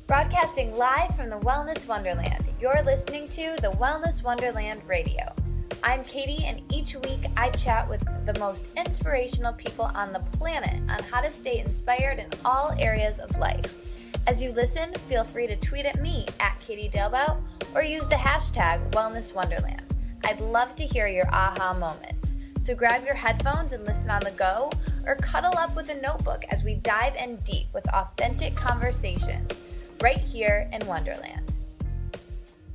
Broadcasting live from the Wellness Wonderland, you're listening to the Wellness Wonderland Radio. I'm Katie, and each week I chat with the most inspirational people on the planet on how to stay inspired in all areas of life. As you listen, feel free to tweet at me at Katie Dalebout or use the hashtag Wellness Wonderland. I'd love to hear your aha moments. So grab your headphones and listen on the go, or cuddle up with a notebook as we dive in deep with authentic conversations right here in Wonderland.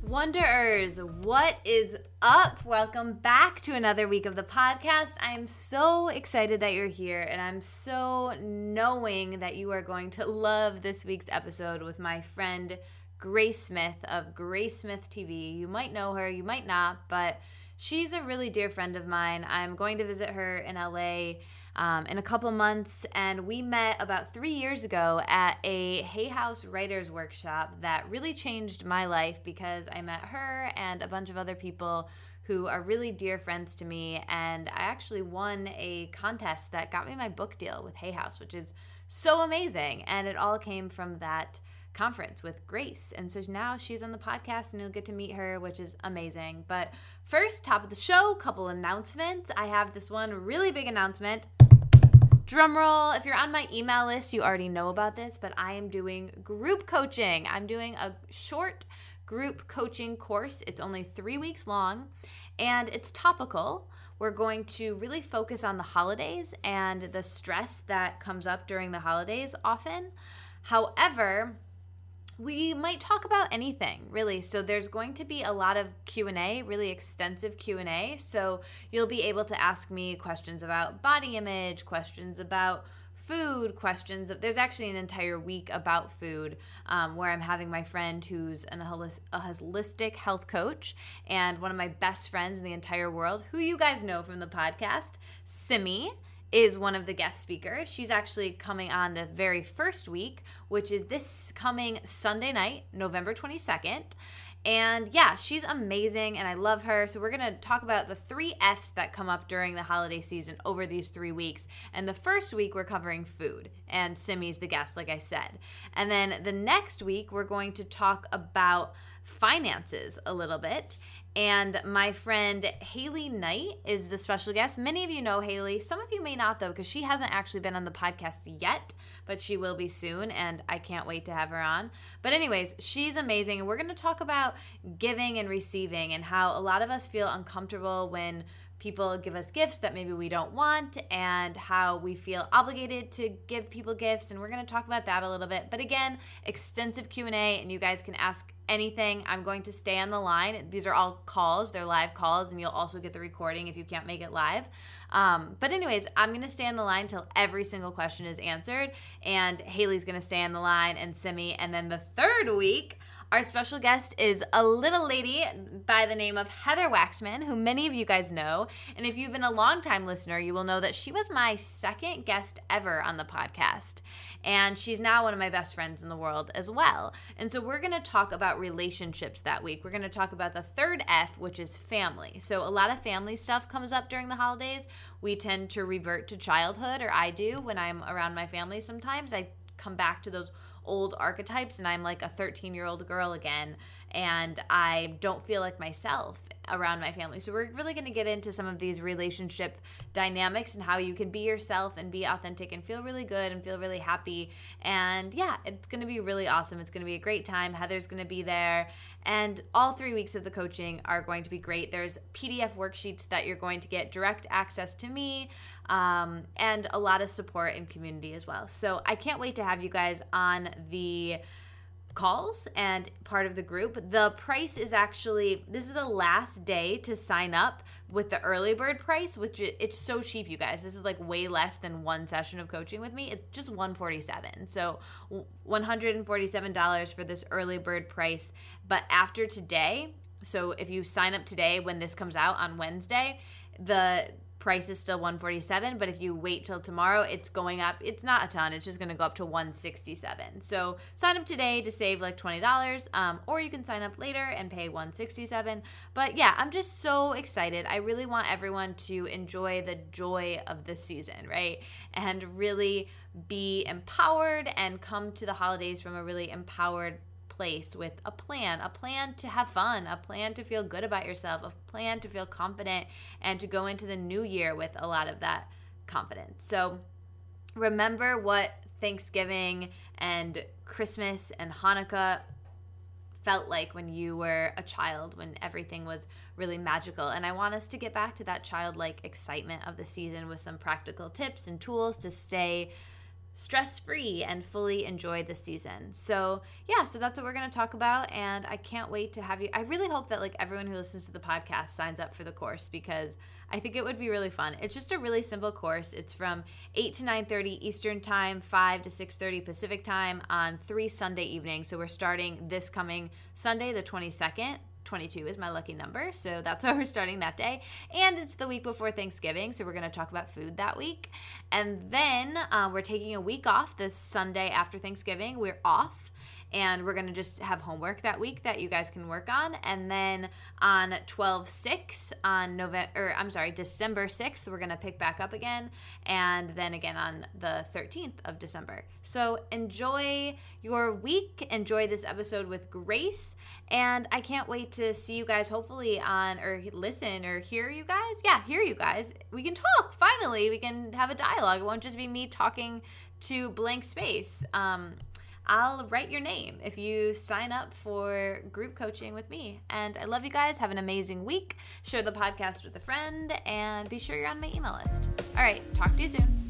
Wanderers, what is up? Welcome back to another week of the podcast. I'm so excited that you're here, and I'm so knowing that you are going to love this week's episode with my friend Grace Smith of Grace Smith TV. You might know her, you might not, but she's a really dear friend of mine. I'm going to visit her in LA in a couple months, and we met about 3 years ago at a Hay House Writers Workshop that really changed my life because I met her and a bunch of other people who are really dear friends to me, and I actually won a contest that got me my book deal with Hay House, which is so amazing, and it all came from that conference with Grace. And so now she's on the podcast and you'll get to meet her, which is amazing. But first, top of the show, couple announcements. I have this one really big announcement. Drum roll. If you're on my email list, you already know about this, but I am doing group coaching. I'm doing a short group coaching course. It's only 3 weeks long and it's topical. We're going to really focus on the holidays and the stress that comes up during the holidays often. However, we might talk about anything, really. So there's going to be a lot of Q&A, really extensive Q&A. So you'll be able to ask me questions about body image, questions about food, questions. There's actually an entire week about food where I'm having my friend who's a holistic health coach and one of my best friends in the entire world, who you guys know from the podcast, Simi, is one of the guest speakers. She's actually coming on the very first week, which is this coming Sunday night, November 22nd. And yeah, she's amazing and I love her. So we're going to talk about the 3 F's that come up during the holiday season over these 3 weeks. And the first week we're covering food, and Simi's the guest, like I said. And then the next week we're going to talk about finances a little bit. And my friend Haley Knight is the special guest. Many of you know Haley. Some of you may not, though, because she hasn't actually been on the podcast yet, but she will be soon, and I can't wait to have her on. But anyways, she's amazing, and we're going to talk about giving and receiving and how a lot of us feel uncomfortable when people give us gifts that maybe we don't want, and how we feel obligated to give people gifts, and we're going to talk about that a little bit. But again, extensive Q&A, and you guys can ask anything. I'm going to stay on the line. These are all calls. They're live calls, and you'll also get the recording if you can't make it live. But anyways, I'm going to stay on the line till every single question is answered, and Haley's going to stay on the line, and Simi. And then the third week, our special guest is a little lady by the name of Heather Waxman, who many of you guys know. And if you've been a longtime listener, you will know that she was my second guest ever on the podcast. And she's now one of my best friends in the world as well. And so we're going to talk about relationships that week. We're going to talk about the third F, which is family. So a lot of family stuff comes up during the holidays. We tend to revert to childhood, or I do when I'm around my family sometimes. I come back to those old archetypes and I'm like a 13-year-old girl again, and I don't feel like myself around my family. So we're really going to get into some of these relationship dynamics and how you can be yourself and be authentic and feel really good and feel really happy. And yeah, it's going to be really awesome. It's going to be a great time. Heather's going to be there. And all 3 weeks of the coaching are going to be great. There's PDF worksheets that you're going to get direct access to me, and a lot of support and community as well. So I can't wait to have you guys on the calls and part of the group. The price is actually, this is the last day to sign up with the early bird price, which it's so cheap, you guys. This is like way less than one session of coaching with me. It's just $147. So $147 for this early bird price. But after today, so if you sign up today when this comes out on Wednesday, the price is still $147, but if you wait till tomorrow, it's going up. It's not a ton. It's just going to go up to $167. So sign up today to save like $20, or you can sign up later and pay $167. But yeah, I'm just so excited. I really want everyone to enjoy the joy of this season, right? And really be empowered and come to the holidays from a really empowered place with a plan to have fun, a plan to feel good about yourself, a plan to feel confident, and to go into the new year with a lot of that confidence. So remember what Thanksgiving and Christmas and Hanukkah felt like when you were a child, when everything was really magical. And I want us to get back to that childlike excitement of the season with some practical tips and tools to stay stress-free and fully enjoy the season. So that's what we're going to talk about, and I can't wait to have you. I really hope that everyone who listens to the podcast signs up for the course, because I think it would be really fun. It's just a really simple course. It's from 8 to 9:30 Eastern Time, 5 to 6:30 Pacific Time on 3 Sunday evenings. So we're starting this coming Sunday, the 22nd. 22 is my lucky number, so that's why we're starting that day. And it's the week before Thanksgiving, so we're going to talk about food that week. And then we're taking a week off this Sunday after Thanksgiving. We're off, and we're going to just have homework that week that you guys can work on. And then on December 6th, we're going to pick back up again, and then again on the 13th of December. So enjoy your week. Enjoy this episode with Grace, and I can't wait to see you guys hopefully listen or hear you guys. Yeah, hear you guys. We can talk. Finally, we can have a dialogue. It won't just be me talking to blank space. I'll write your name if you sign up for group coaching with me. And I love you guys. Have an amazing week. Share the podcast with a friend, and be sure you're on my email list. All right, talk to you soon.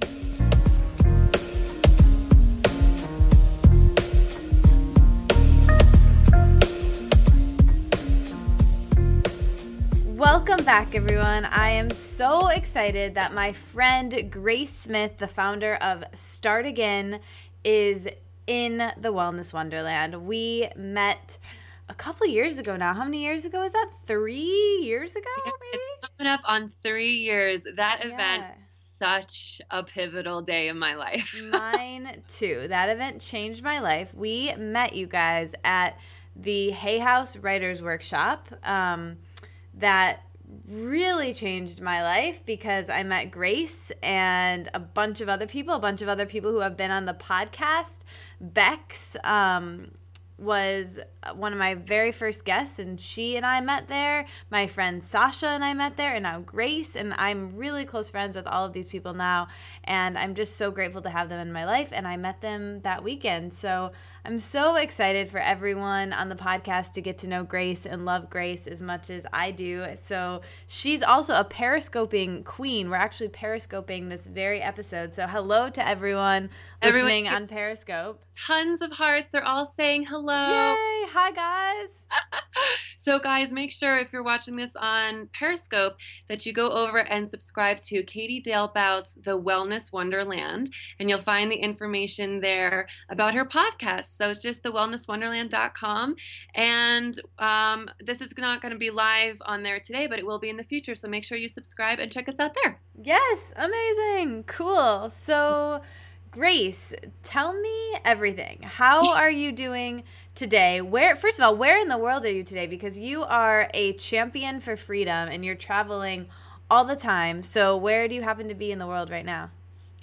Welcome back, everyone. I am so excited that my friend Grace Smith, the founder of Start Again, is in the Wellness Wonderland. We met a couple years ago now. How many years ago is that? 3 years ago, maybe? It's coming up on 3 years. That event, such a pivotal day in my life. Mine too. That event changed my life. We met you guys at the Hay House Writers Workshop. That really changed my life because I met Grace and a bunch of other people who have been on the podcast. Bex was one of my very first guests, and she and I met there. My friend Sasha and I met there, and now Grace, and I'm really close friends with all of these people now, and I'm just so grateful to have them in my life, and I met them that weekend. So I'm so excited for everyone on the podcast to get to know Grace and love Grace as much as I do. So she's also a Periscoping queen. We're actually Periscoping this very episode. So hello to everyone listening on Periscope. Tons of hearts. They're all saying hello. Yay! Hi, guys. So guys, make sure if you're watching this on Periscope that you go over and subscribe to Katie Dalebout's The Wellness Wonderland, and you'll find the information there about her podcast. So it's just thewellnesswonderland.com, and this is not going to be live on there today, but it will be in the future. So make sure you subscribe and check us out there. Yes, amazing, cool. So Grace, tell me everything. How are you doing today? First of all, where in the world are you today? Because you are a champion for freedom and you're traveling all the time. So where do you happen to be in the world right now?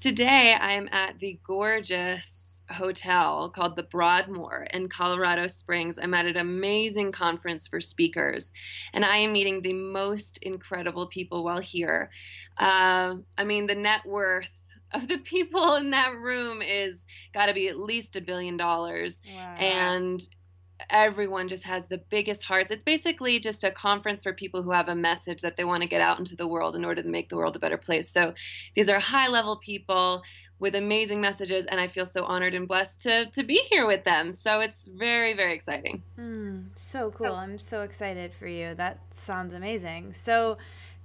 Today, I'm at the gorgeous hotel called the Broadmoor in Colorado Springs. I'm at an amazing conference for speakers, and I am meeting the most incredible people while here. The net worth of the people in that room is got to be at least $1 billion. Wow. And everyone just has the biggest hearts. It's basically just a conference for people who have a message that they want to get out into the world in order to make the world a better place. So these are high-level people with amazing messages, and I feel so honored and blessed to be here with them. So it's very, very exciting. So cool. I'm so excited for you. That sounds amazing. So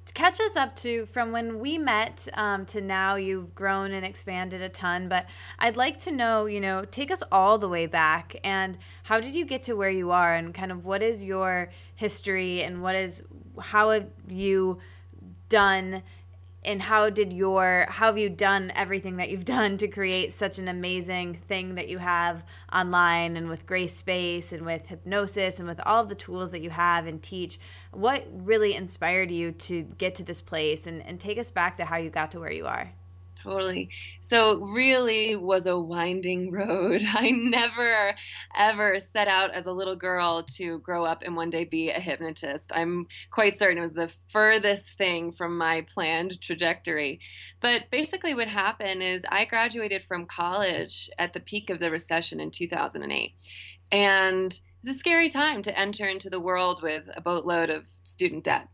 to catch us up to from when we met to now, you've grown and expanded a ton, but I'd like to know, take us all the way back, and how did you get to where you are, and kind of what is your history, and how have you done, and how have you done everything that you've done to create such an amazing thing that you have online, and with Grace Space, and with Hypnosis, and with all of the tools that you have and teach? What really inspired you to get to this place, and take us back to how you got to where you are? Totally. So it really was a winding road. I never, ever set out as a little girl to grow up and one day be a hypnotist. I'm quite certain it was the furthest thing from my planned trajectory. But basically what happened is I graduated from college at the peak of the recession in 2008. And it was a scary time to enter into the world with a boatload of student debt.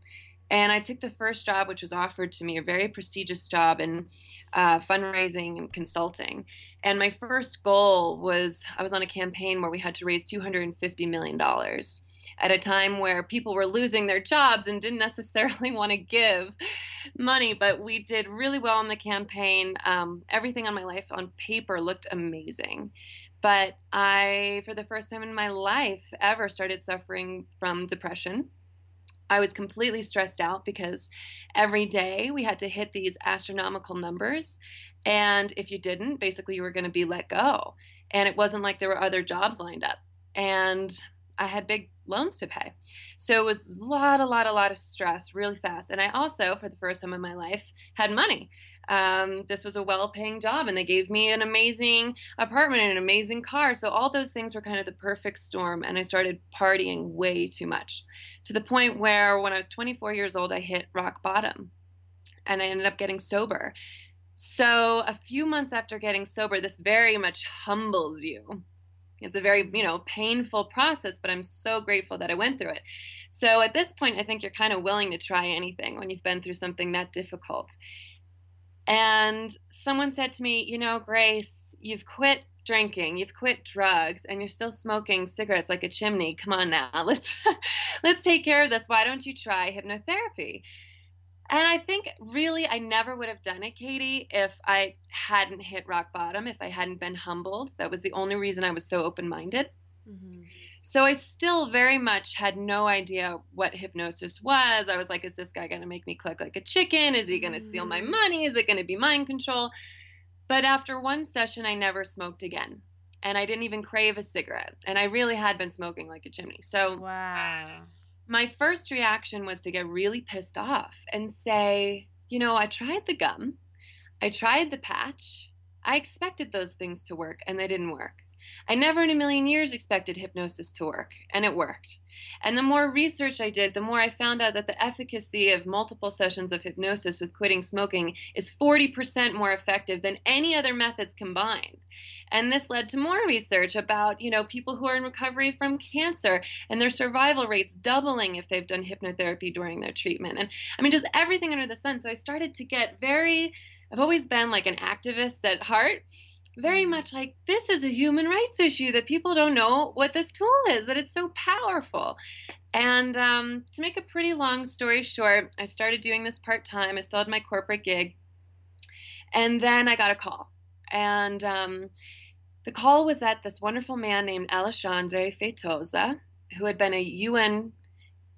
And I took the first job, which was offered to me, a very prestigious job in fundraising and consulting. And my first goal was I was on a campaign where we had to raise $250 million at a time where people were losing their jobs and didn't necessarily want to give money. But we did really well in the campaign. Everything on my life on paper looked amazing. But I, for the first time in my life ever, started suffering from depression. I was completely stressed out because every day we had to hit these astronomical numbers. And if you didn't, basically you were going to be let go. And it wasn't like there were other jobs lined up. And I had big loans to pay. So it was a lot of stress really fast. And I also, for the first time in my life, had money. This was a well-paying job, and they gave me an amazing apartment and an amazing car. So all those things were kind of the perfect storm. And I started partying way too much, to the point where when I was 24 years old, I hit rock bottom and I ended up getting sober. So a few months after getting sober, this very much humbles you. It's a very, painful process, but I'm so grateful that I went through it. So at this point, I think you're kind of willing to try anything when you've been through something that difficult. And someone said to me, Grace, you've quit drinking, you've quit drugs, and you're still smoking cigarettes like a chimney. Come on now, let's take care of this. Why don't you try hypnotherapy? And I think really I never would have done it, Katie, if I hadn't hit rock bottom, if I hadn't been humbled. That was the only reason I was so open-minded. Mm-hmm. So I still very much had no idea what hypnosis was. I was like, is this guy going to make me click like a chicken? Is he going to steal my money? Is it going to be mind control? But after one session, I never smoked again. And I didn't even crave a cigarette. And I really had been smoking like a chimney. So wow. My first reaction was to get really pissed off and say, I tried the gum. I tried the patch. I expected those things to work, and they didn't work. I never in a million years expected hypnosis to work, and it worked. And the more research I did, the more I found out that the efficacy of multiple sessions of hypnosis with quitting smoking is 40% more effective than any other methods combined. And this led to more research about, people who are in recovery from cancer and their survival rates doubling if they've done hypnotherapy during their treatment. And I mean, just everything under the sun. So I started to get I've always been like an activist at heart. Very much like, this is a human rights issue that people don't know what this tool is, that it's so powerful. And to make a pretty long story short, I started doing this part-time. I still had my corporate gig. And then I got a call. And the call was that this wonderful man named Alexandre Feitosa, who had been a UN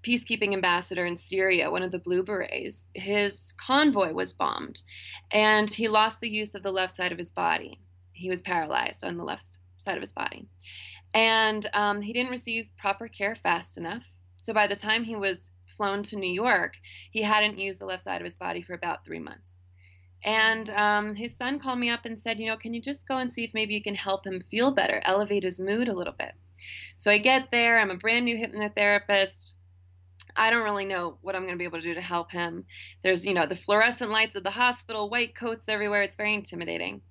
peacekeeping ambassador in Syria, one of the Blue Berets, his convoy was bombed. And he lost the use of the left side of his body. He was paralyzed on the left side of his body. And he didn't receive proper care fast enough. So by the time he was flown to New York, he hadn't used the left side of his body for about 3 months. And his son called me up and said, can you just go and see if maybe you can help him feel better, elevate his mood a little bit? So I get there. I'm a brand new hypnotherapist. I don't really know what I'm going to be able to do to help him. There's, the fluorescent lights of the hospital, white coats everywhere. It's very intimidating.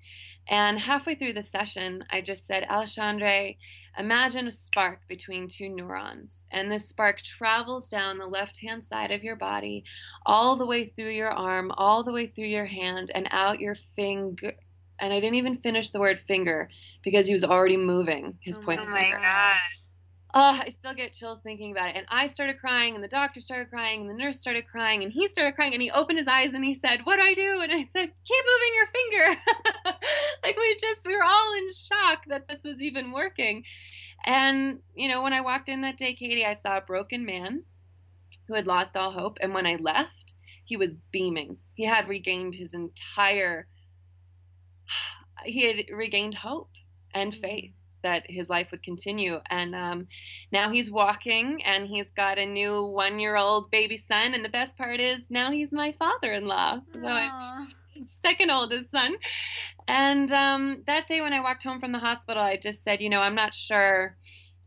And halfway through the session, I just said, Alexandre, imagine a spark between two neurons. And this spark travels down the left-hand side of your body, all the way through your arm, all the way through your hand, and out your finger. And I didn't even finish the word finger because he was already moving his pointer finger. Oh, my God. I still get chills thinking about it. And I started crying, and the doctor started crying, and the nurse started crying, and he started crying, and he opened his eyes, and he said, what do I do? And I said, keep moving your finger. Like we were all in shock that this was even working. And, when I walked in that day, Katie, I saw a broken man who had lost all hope. And when I left, he was beaming. He had regained hope and faith that his life would continue. And now he's walking, and he's got a new 1-year-old baby son. And the best part is now he's my father-in-law. So second oldest son. And that day when I walked home from the hospital, I just said, I'm not sure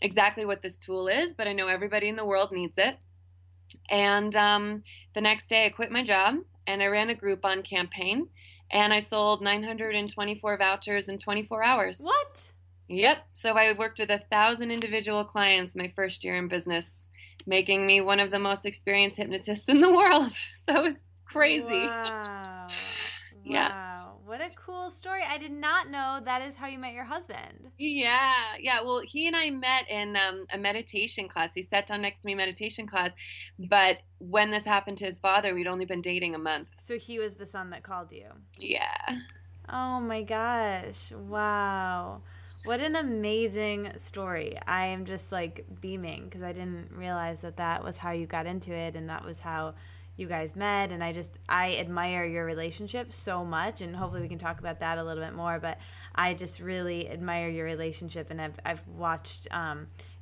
exactly what this tool is, but I know everybody in the world needs it. And the next day I quit my job and I ran a Groupon campaign and I sold 924 vouchers in 24 hours. What? Yep. So I worked with 1,000 individual clients my first year in business, making me one of the most experienced hypnotists in the world. So it was crazy. Wow. Yeah. Wow. What a cool story. I did not know that is how you met your husband. Yeah. Well, he and I met in a meditation class. He sat down next to me in meditation class. But when this happened to his father, we'd only been dating a month. So he was the son that called you. Yeah. Oh my gosh. Wow. What an amazing story. I am just like beaming because I didn't realize that was how you got into it and that was how you guys met. And I admire your relationship so much, and hopefully we can talk about that a little bit more, but I just really admire your relationship, and I've watched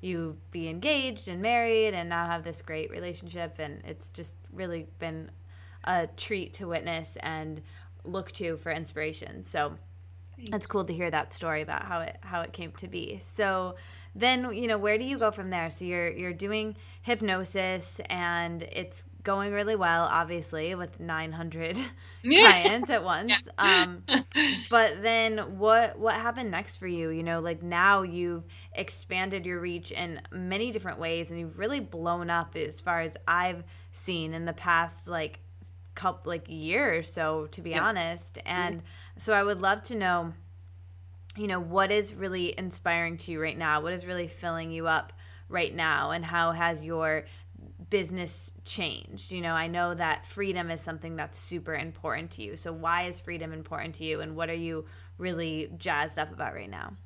you be engaged and married and now have this great relationship, and it's just really been a treat to witness and look to for inspiration. So it's cool to hear that story about how it came to be. So then, where do you go from there? So you're doing hypnosis and it's going really well, obviously, with 900 clients at once. But then what happened next for you? Like now you've expanded your reach in many different ways and you've really blown up as far as I've seen in the past year or so, to be honest. And so I would love to know, what is really inspiring to you right now? What is really filling you up right now? And how has your business changed? I know that freedom is something that's super important to you. So why is freedom important to you? And what are you really jazzed up about right now?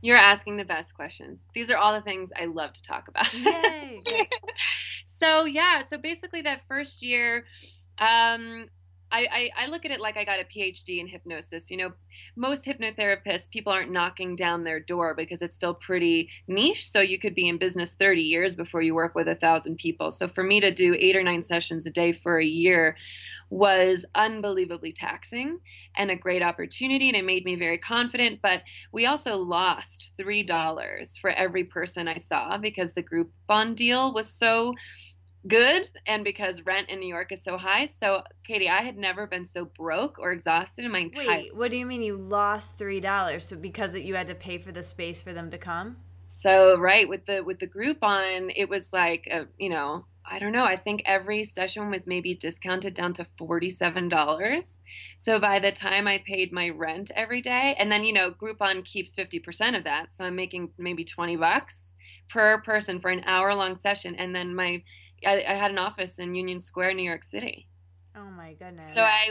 You're asking the best questions. These are all the things I love to talk about. Yay! So basically that first year, I look at it like I got a PhD in hypnosis. Most hypnotherapists, people aren't knocking down their door because it's still pretty niche. So you could be in business 30 years before you work with 1,000 people. So for me to do 8 or 9 sessions a day for a year was unbelievably taxing and a great opportunity. And it made me very confident. But we also lost $3 for every person I saw because the Groupon deal was so good and because rent in New York is so high. So, Katie, I had never been so broke or exhausted in my entire life. Wait, what do you mean you lost $3? So because you had to pay for the space for them to come? So, right, with the Groupon, it was like, I don't know. I think every session was maybe discounted down to $47. So by the time I paid my rent every day, and then, Groupon keeps 50% of that. So I'm making maybe $20 per person for an hour-long session. And then I had an office in Union Square, New York City. Oh my goodness. So I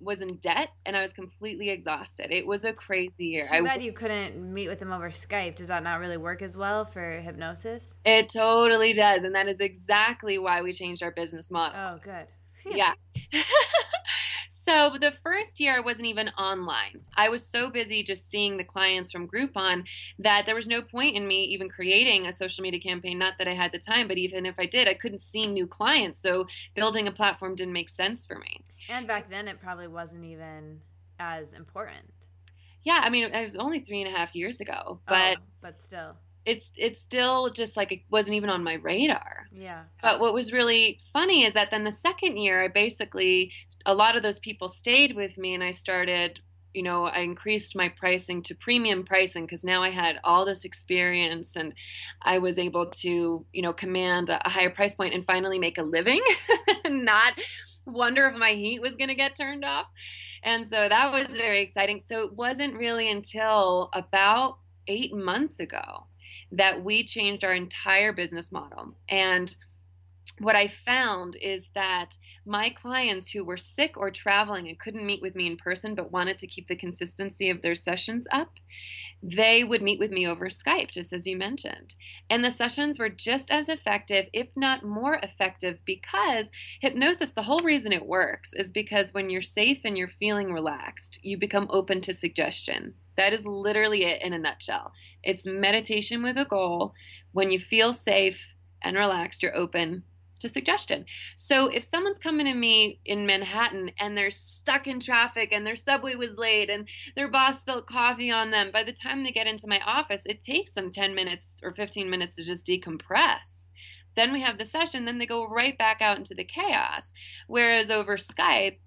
was in debt and I was completely exhausted. It was a crazy year. Too bad you couldn't meet with them over Skype. Does that not really work as well for hypnosis? It totally does. And that is exactly why we changed our business model. Oh, good. Phew. Yeah. So the first year I wasn't even online. I was so busy just seeing the clients from Groupon that there was no point in me even creating a social media campaign. Not that I had the time, but even if I did, I couldn't see new clients. So building a platform didn't make sense for me. And back then it probably wasn't even as important. Yeah, I mean, it was only 3.5 years ago, but still. It's still just like it wasn't even on my radar. Yeah. But what was really funny is that then the second year, a lot of those people stayed with me and I started, I increased my pricing to premium pricing because now I had all this experience and I was able to, command a higher price point and finally make a living and not wonder if my heat was going to get turned off. And so that was very exciting. So it wasn't really until about 8 months ago that we changed our entire business model. And what I found is that my clients who were sick or traveling and couldn't meet with me in person but wanted to keep the consistency of their sessions up, they would meet with me over Skype, just as you mentioned. And the sessions were just as effective, if not more effective, because hypnosis, the whole reason it works is because when you're safe and you're feeling relaxed, you become open to suggestion. That is literally it in a nutshell. It's meditation with a goal. When you feel safe and relaxed, you're open to suggestion. So if someone's coming to me in Manhattan and they're stuck in traffic and their subway was late and their boss spilled coffee on them, by the time they get into my office, it takes them 10 minutes or 15 minutes to just decompress. Then we have the session, then they go right back out into the chaos. Whereas over Skype,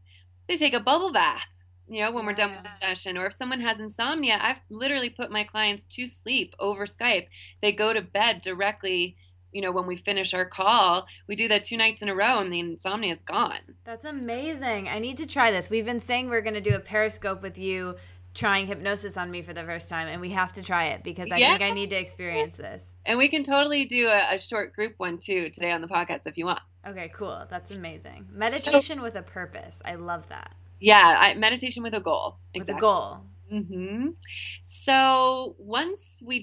they take a bubble bath, when we're done with the session. Or if someone has insomnia, I've literally put my clients to sleep over Skype. They go to bed directly, when we finish our call. We do that 2 nights in a row and the insomnia is gone. That's amazing. I need to try this. We've been saying we're going to do a Periscope with you trying hypnosis on me for the first time, and we have to try it because I think I need to experience this. And we can totally do a short group one too today on the podcast if you want. Okay, cool. That's amazing. Meditation with a purpose. I love that. Yeah, meditation with a goal. Exactly. With a goal. Mm-hmm. So once we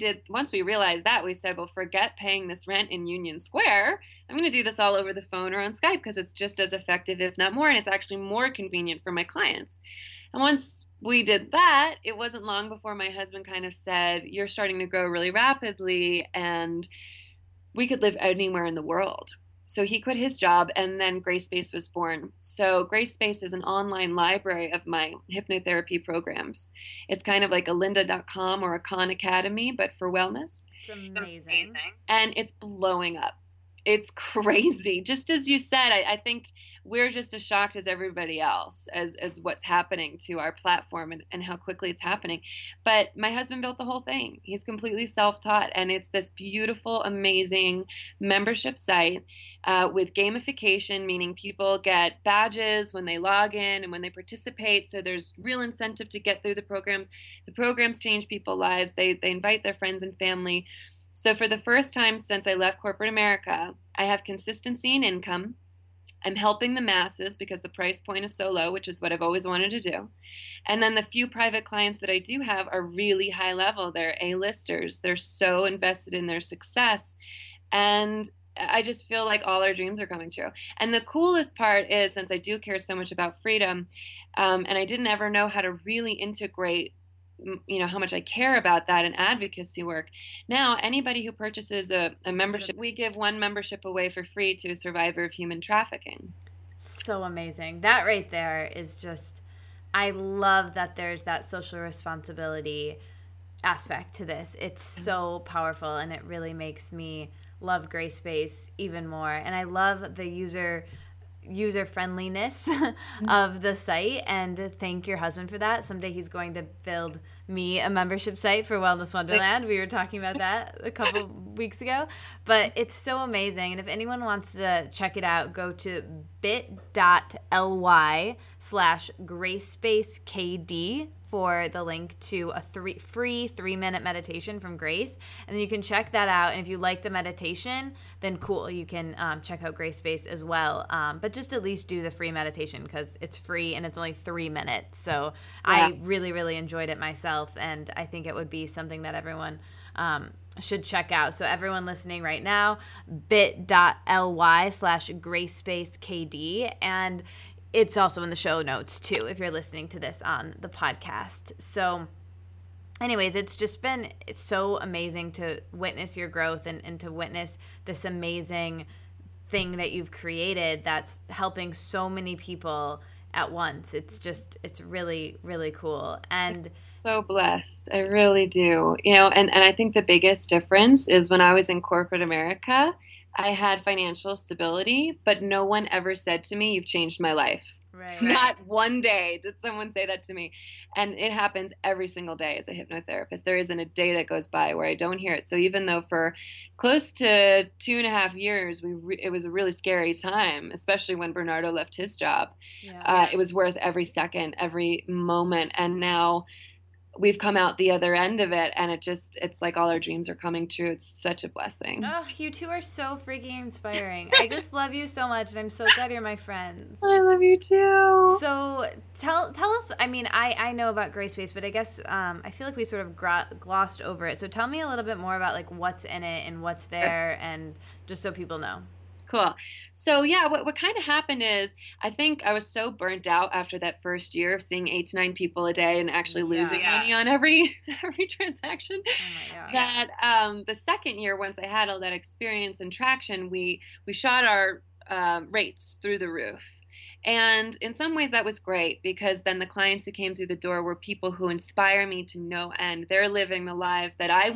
realized that, we said, well, forget paying this rent in Union Square. I'm going to do this all over the phone or on Skype because it's just as effective, if not more, and it's actually more convenient for my clients. And once we did that, it wasn't long before my husband kind of said, you're starting to grow really rapidly and we could live anywhere in the world. So he quit his job, and then GraceSpace was born. So GraceSpace is an online library of my hypnotherapy programs. It's kind of like a lynda.com or a Khan Academy, but for wellness. It's amazing. And it's blowing up. It's crazy. Just as you said, I think we're just as shocked as everybody else as what's happening to our platform and how quickly it's happening. But my husband built the whole thing. He's completely self-taught, and it's this beautiful, amazing membership site with gamification, meaning people get badges when they log in and when they participate. So there's real incentive to get through the programs. The programs change people's lives. They invite their friends and family. So for the first time since I left corporate America, I have consistency in income. I'm helping the masses because the price point is so low, which is what I've always wanted to do. And then the few private clients that I do have are really high level. They're A-listers. They're so invested in their success. And I just feel like all our dreams are coming true. And the coolest part is, since I do care so much about freedom, and I didn't ever know how to really integrate how much I care about that in advocacy work. Now, anybody who purchases a membership, we give 1 membership away for free to a survivor of human trafficking. So amazing. That right there is just, I love that there's that social responsibility aspect to this. It's so powerful, and it really makes me love GraceSpace even more. And I love the user friendliness of the site, and thank your husband for that. Someday he's going to build me a membership site for Wellness Wonderland. We were talking about that a couple weeks ago, but it's so amazing. And if anyone wants to check it out, go to bit.ly/GraceSpaceKD for the link to a free 3-minute meditation from Grace. And then you can check that out. And if you like the meditation, then cool, you can check out GraceSpace as well. But just at least do the free meditation because it's free and it's only 3 minutes. So yeah. I really, really enjoyed it myself. And I think it would be something that everyone should check out. So everyone listening right now, bit.ly/GraceSpaceKD. And it's also in the show notes, too, if you're listening to this on the podcast. So anyways, it's so amazing to witness your growth and to witness this amazing thing that you've created that's helping so many people at once. It's really, really cool. And so blessed. I really do. And I think the biggest difference is when I was in corporate America, I had financial stability, but no one ever said to me, you've changed my life. Right. Not one day did someone say that to me. And it happens every single day as a hypnotherapist. There isn't a day that goes by where I don't hear it. So even though for close to 2.5 years, it was a really scary time, especially when Bernardo left his job. Yeah. It was worth every second, every moment. And now we've come out the other end of it, and it's like all our dreams are coming true. It's such a blessing. Oh, you two are so freaking inspiring. I just love you so much, and I'm so glad you're my friends. I love you too. So tell us, I mean, I know about GraceSpace, but I guess I feel like we sort of glossed over it. So tell me a little bit more about like what's in it and what's there, and just so people know. Cool. So yeah, what kind of happened is I think I was so burnt out after that first year of seeing 8 to 9 people a day and actually losing money on every transaction. Oh my God. That the second year, once I had all that experience and traction, we shot our rates through the roof. And in some ways that was great, because then the clients who came through the door were people who inspire me to no end. They're living the lives that I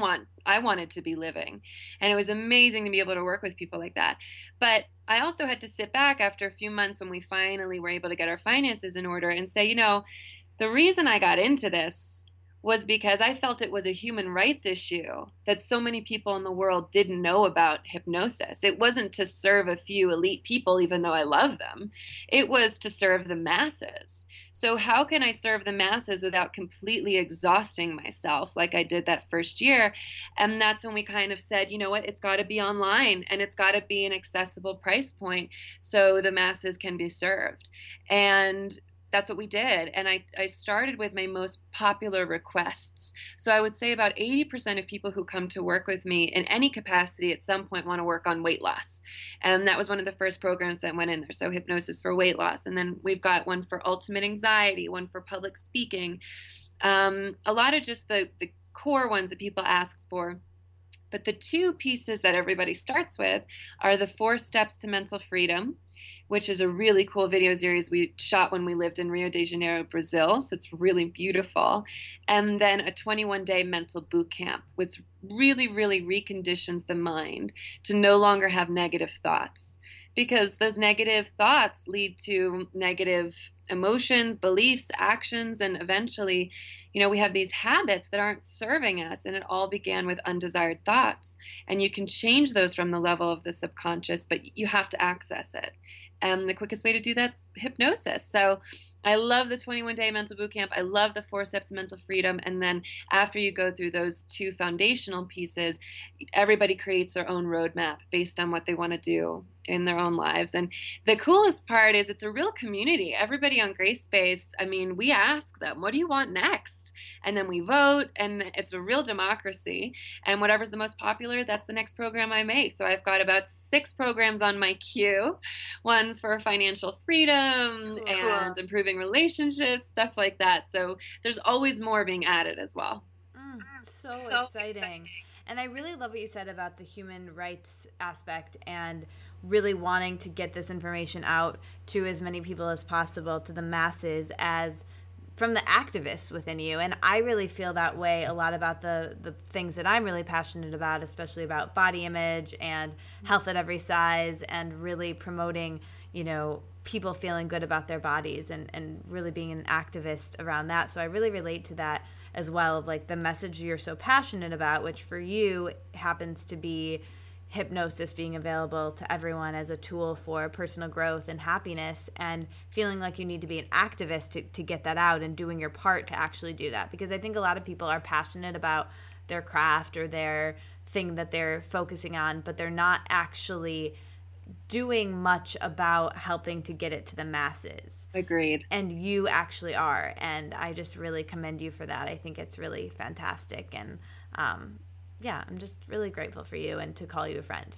wanted to be living. And it was amazing to be able to work with people like that. But I also had to sit back after a few months when we finally were able to get our finances in order and say, the reason I got into this was because I felt it was a human rights issue that so many people in the world didn't know about hypnosis. It wasn't to serve a few elite people, even though I love them. It was to serve the masses. So how can I serve the masses without completely exhausting myself like I did that first year? And that's when we kind of said, it's got to be online, and it's got to be an accessible price point so the masses can be served. And that's what we did. And I started with my most popular requests. So I would say about 80% of people who come to work with me in any capacity at some point want to work on weight loss. And that was one of the first programs that went in there. So hypnosis for weight loss. And then we've got one for ultimate anxiety, one for public speaking. A lot of just the core ones that people ask for. But the two pieces that everybody starts with are the 4 steps to mental freedom, which is a really cool video series we shot when we lived in Rio de Janeiro, Brazil. So it's really beautiful. And then a 21-day mental boot camp, which really, really reconditions the mind to no longer have negative thoughts. Because those negative thoughts lead to negative emotions, beliefs, actions, and eventually, we have these habits that aren't serving us, and it all began with undesired thoughts. And you can change those from the level of the subconscious, but you have to access it. And the quickest way to do that's hypnosis. So I love the 21-day mental boot camp. I love the 4 steps of mental freedom. And then after you go through those 2 foundational pieces, everybody creates their own roadmap based on what they want to do in their own lives. And the coolest part is it's a real community. Everybody on Grace Space, we ask them, what do you want next? And then we vote, and it's a real democracy. And whatever's the most popular, that's the next program I make. So I've got about 6 programs on my queue. One's for financial freedom and improving relationships, stuff like that. So there's always more being added as well. So exciting. And I really love what you said about the human rights aspect and really wanting to get this information out to as many people as possible, to the masses, as from the activists within you. And I really feel that way a lot about the things that I'm really passionate about, especially about body image and health at every size, and really promoting, people feeling good about their bodies and really being an activist around that. So I really relate to that as well, of like the message you're so passionate about, which for you happens to be hypnosis being available to everyone as a tool for personal growth and happiness, and feeling like you need to be an activist to get that out and doing your part to actually do that. Because I think a lot of people are passionate about their craft or their thing that they're focusing on, but they're not actually doing much about helping to get it to the masses. Agreed. And you actually are. And I just really commend you for that. I think it's really fantastic. And I'm just really grateful for you and to call you a friend.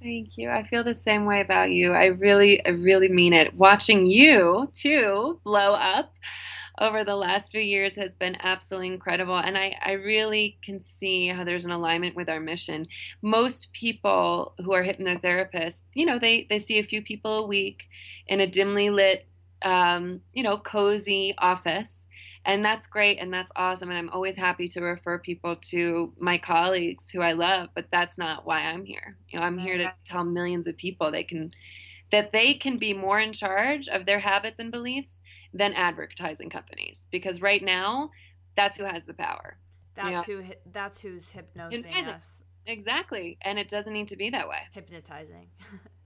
Thank you. I feel the same way about you. I really mean it. Watching you too blow up over the last few years has been absolutely incredible. And I really can see how there's an alignment with our mission. Most people who are hypnotherapists, they see a few people a week in a dimly lit, cozy office. And that's great, and that's awesome, and I'm always happy to refer people to my colleagues who I love, but that's not why I'm here. I'm here to tell millions of people that they can be more in charge of their habits and beliefs than advertising companies, because right now, that's who has the power. That's who's hypnosing us. Exactly, and it doesn't need to be that way. Hypnotizing.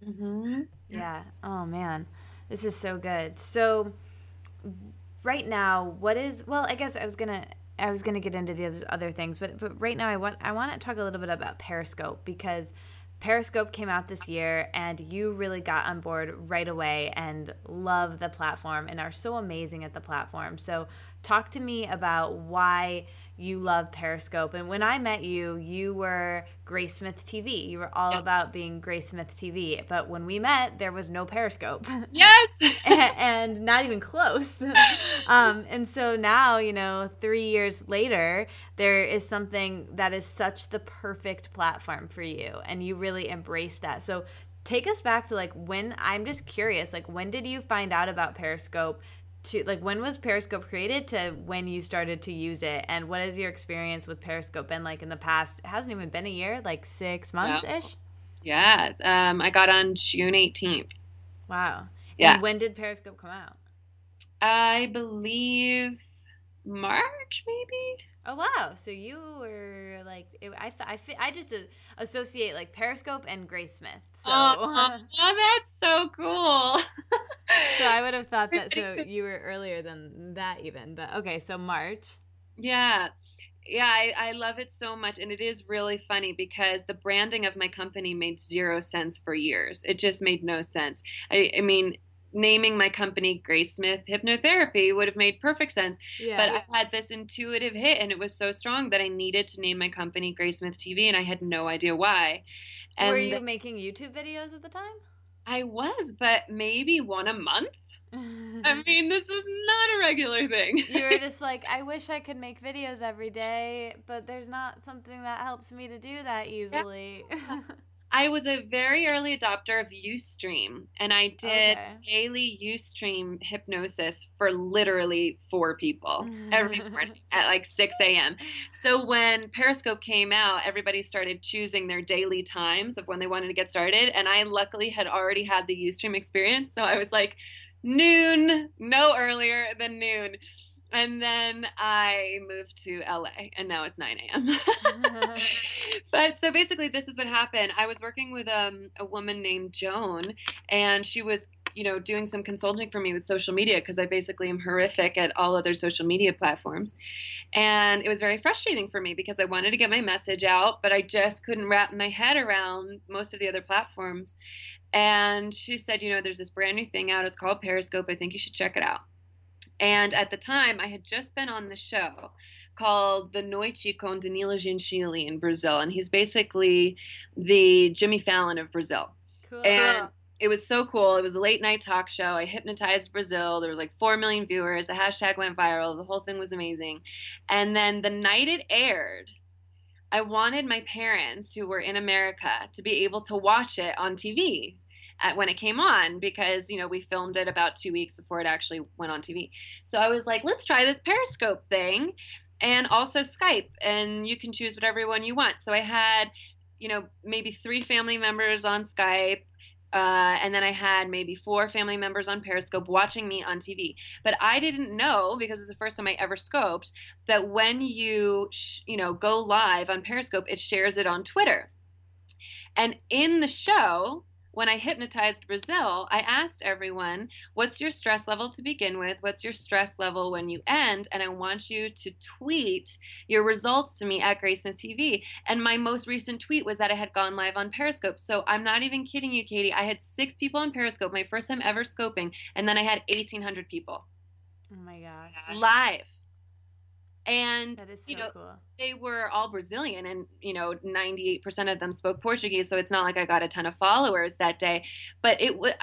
Mm-hmm. Yeah. Oh man, this is so good. So right now, I guess I was gonna get into the other things, but right now I want to talk a little bit about Periscope, because Periscope came out this year and you really got on board right away and love the platform and are so amazing at the platform. So talk to me about why you love Periscope. And when I met you, you were Grace Smith TV. You were all about being Grace Smith TV. But when we met, there was no Periscope. Yes. and not even close. And so now, 3 years later, there is something that is such the perfect platform for you. And you really embrace that. So take us back to like when, I'm just curious, like when did you find out about Periscope? To like, when was Periscope created to when you started to use it, and what has your experience with Periscope been like in the past? It hasn't even been a year, like 6 months ish. Yes. I got on June 18th. Wow. Yeah. And when did Periscope come out? I believe March, maybe. Oh wow! So you were like, I just associate like Periscope and Grace Smith. So oh, that's so cool. So I would have thought that. So you were earlier than that even. But okay, so March. Yeah. I love it so much, and it is really funny because the branding of my company made zero sense for years. It just made no sense. I mean, naming my company Grace Smith Hypnotherapy would have made perfect sense. Yeah. But I had this intuitive hit, and it was so strong that I needed to name my company Grace Smith TV, and I had no idea why. And were you making YouTube videos at the time? I was, but maybe one a month. I mean, this was not a regular thing. You were just like, I wish I could make videos every day, but there's not something that helps me to do that easily. Yeah. I was a very early adopter of Ustream, and I did daily Ustream hypnosis for literally 4 people every morning at like 6 a.m. So when Periscope came out, everybody started choosing their daily times of when they wanted to get started, and I luckily had already had the Ustream experience, so I was like, noon, no earlier than noon. And then I moved to LA, and now it's 9 a.m. But so basically this is what happened. I was working with a woman named Joan, and she was, doing some consulting for me with social media because I basically am horrific at all other social media platforms. And it was very frustrating for me because I wanted to get my message out, but I just couldn't wrap my head around most of the other platforms. And she said, there's this brand new thing out. It's called Periscope. I think you should check it out. And at the time, I had just been on the show called The Noite com Danilo Gentili in Brazil. And he's basically the Jimmy Fallon of Brazil. Cool. And it was so cool. It was a late night talk show. I hypnotized Brazil. There was like 4 million viewers. The hashtag went viral. The whole thing was amazing. And then the night it aired, I wanted my parents who were in America to be able to watch it on TV. When it came on, because, we filmed it about 2 weeks before it actually went on TV. So I was like, let's try this Periscope thing, and also Skype, and you can choose whatever one you want. So I had, maybe 3 family members on Skype, and then I had maybe 4 family members on Periscope watching me on TV. But I didn't know, because it was the first time I ever scoped, that when you, go live on Periscope, it shares it on Twitter. And in the show, when I hypnotized Brazil, I asked everyone, what's your stress level to begin with? What's your stress level when you end? And I want you to tweet your results to me at Grace Smith TV. And my most recent tweet was that I had gone live on Periscope. So I'm not even kidding you, Katie. I had 6 people on Periscope, my first time ever scoping. And then I had 1,800 people. Oh my gosh. Live. And, that is so cool. They were all Brazilian, and, 98% of them spoke Portuguese. So it's not like I got a ton of followers that day. But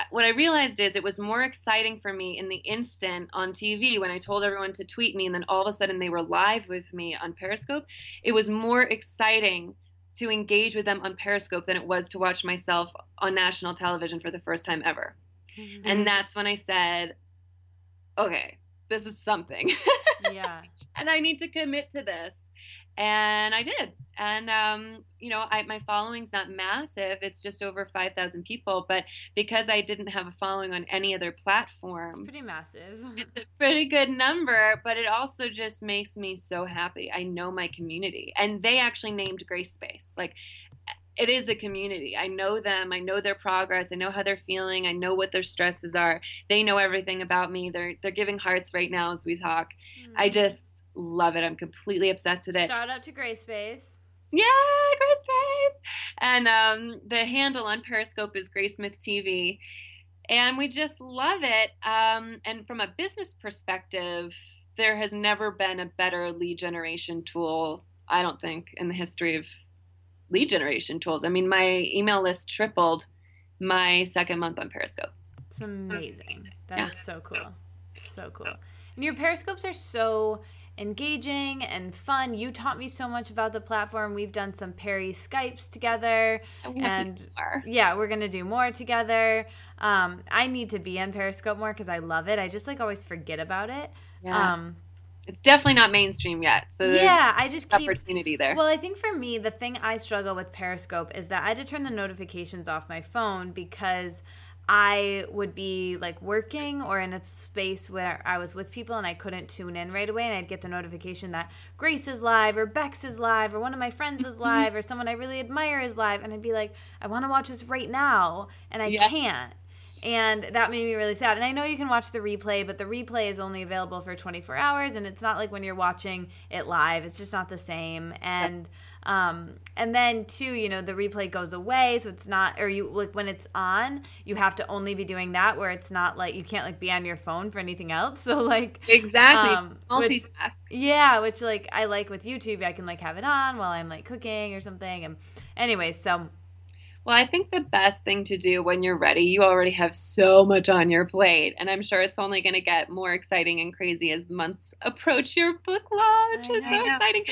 what I realized is it was more exciting for me in the instant on TV when I told everyone to tweet me, and then all of a sudden they were live with me on Periscope. It was more exciting to engage with them on Periscope than it was to watch myself on national television for the first time ever. Mm-hmm. And that's when I said, okay, this is something. Yeah. And I need to commit to this. And I did. And, my following's not massive. It's just over 5,000 people. But because I didn't have a following on any other platform. It's pretty massive. It's a pretty good number. But it also just makes me so happy. I know my community. And they actually named Grace Space. Like, it is a community. I know them. I know their progress. I know how they're feeling. I know what their stresses are. They know everything about me. They're giving hearts right now as we talk. I just love it. I'm completely obsessed with it. Shout out to Grace Space. Yeah, Grace Space. And the handle on Periscope is Grace Smith TV. And we just love it. And from a business perspective, there has never been a better lead generation tool, I don't think, in the history of lead generation tools. I mean, my email list tripled my second month on Periscope. It's amazing. That is so cool. So cool. And your Periscopes are so engaging and fun. You taught me so much about the platform. We've done some Perry Skypes together. And yeah, we're going to do more together. I need to be on Periscope more because I love it. I just like always forget about it. Yeah. It's definitely not mainstream yet. So there's I just keep opportunity there. Well, I think for me, the thing I struggle with Periscope is that I had to turn the notifications off my phone because I would be like working or in a space where I was with people and I couldn't tune in right away, and I'd get the notification that Grace is live or Bex is live or one of my friends is live or someone I really admire is live, and I'd be like, I want to watch this right now and I can't. And that made me really sad. And I know you can watch the replay, but the replay is only available for 24 hours, and it's not like when you're watching it live. It's just not the same. And then too, you know, the replay goes away, so it's not, or you like when it's on, you have to only be doing that, where it's not like you can't like be on your phone for anything else. So like multitask. Which like I like with YouTube, I can like have it on while I'm like cooking or something. And anyways, so. Well, I think the best thing to do when you're ready, you already have so much on your plate, and I'm sure it's only going to get more exciting and crazy as months approach your book launch. It's so exciting.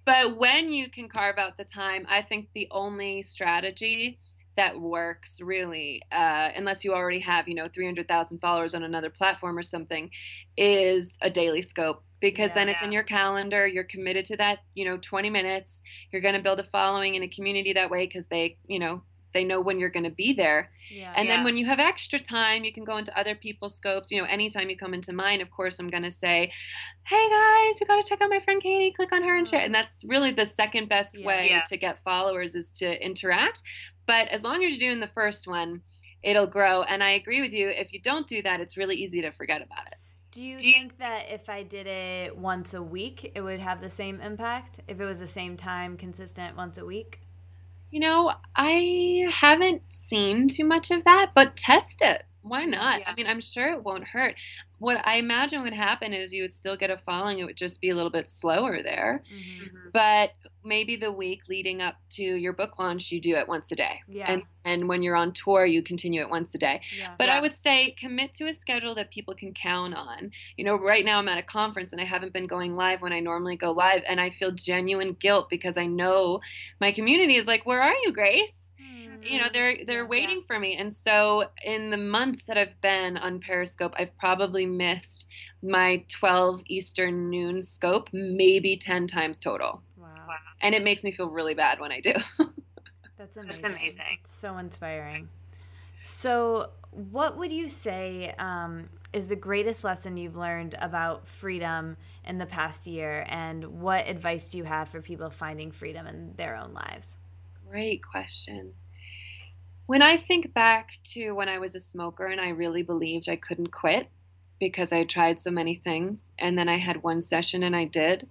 But when you can carve out the time, I think the only strategy that works really, unless you already have, 300,000 followers on another platform or something, is a daily scope. Because then it's in your calendar, you're committed to that, 20 minutes. You're going to build a following and a community that way because they know when you're going to be there. And then when you have extra time, you can go into other people's scopes. Anytime you come into mine, of course, I'm going to say, hey guys, you got to check out my friend Katie, click on her and share. And that's really the second best way to get followers, is to interact. But as long as you're doing the first one, it'll grow. And I agree with you. If you don't do that, it's really ezy to forget about it. Do you think that if I did it once a week, it would have the same impact? If it was the same time, consistent once a week? I haven't seen too much of that, but test it. Why not? I mean, I'm sure it won't hurt. What I imagine would happen is you would still get a following. It would just be a little bit slower there. Mm-hmm. But maybe the week leading up to your book launch, you do it once a day. And when you're on tour, you continue it once a day. But I would say commit to a schedule that people can count on. Right now I'm at a conference and I haven't been going live when I normally go live. And I feel genuine guilt because I know my community is like, where are you, Grace? They're waiting for me. And so in the months that I've been on Periscope, I've probably missed my 12 Eastern noon scope, maybe 10 times total. Wow. And it makes me feel really bad when I do. That's amazing. It's so inspiring. So what would you say is the greatest lesson you've learned about freedom in the past year? And what advice do you have for people finding freedom in their own lives? Great question. When I think back to when I was a smoker and I really believed I couldn't quit because I tried so many things, and then I had one session and I did,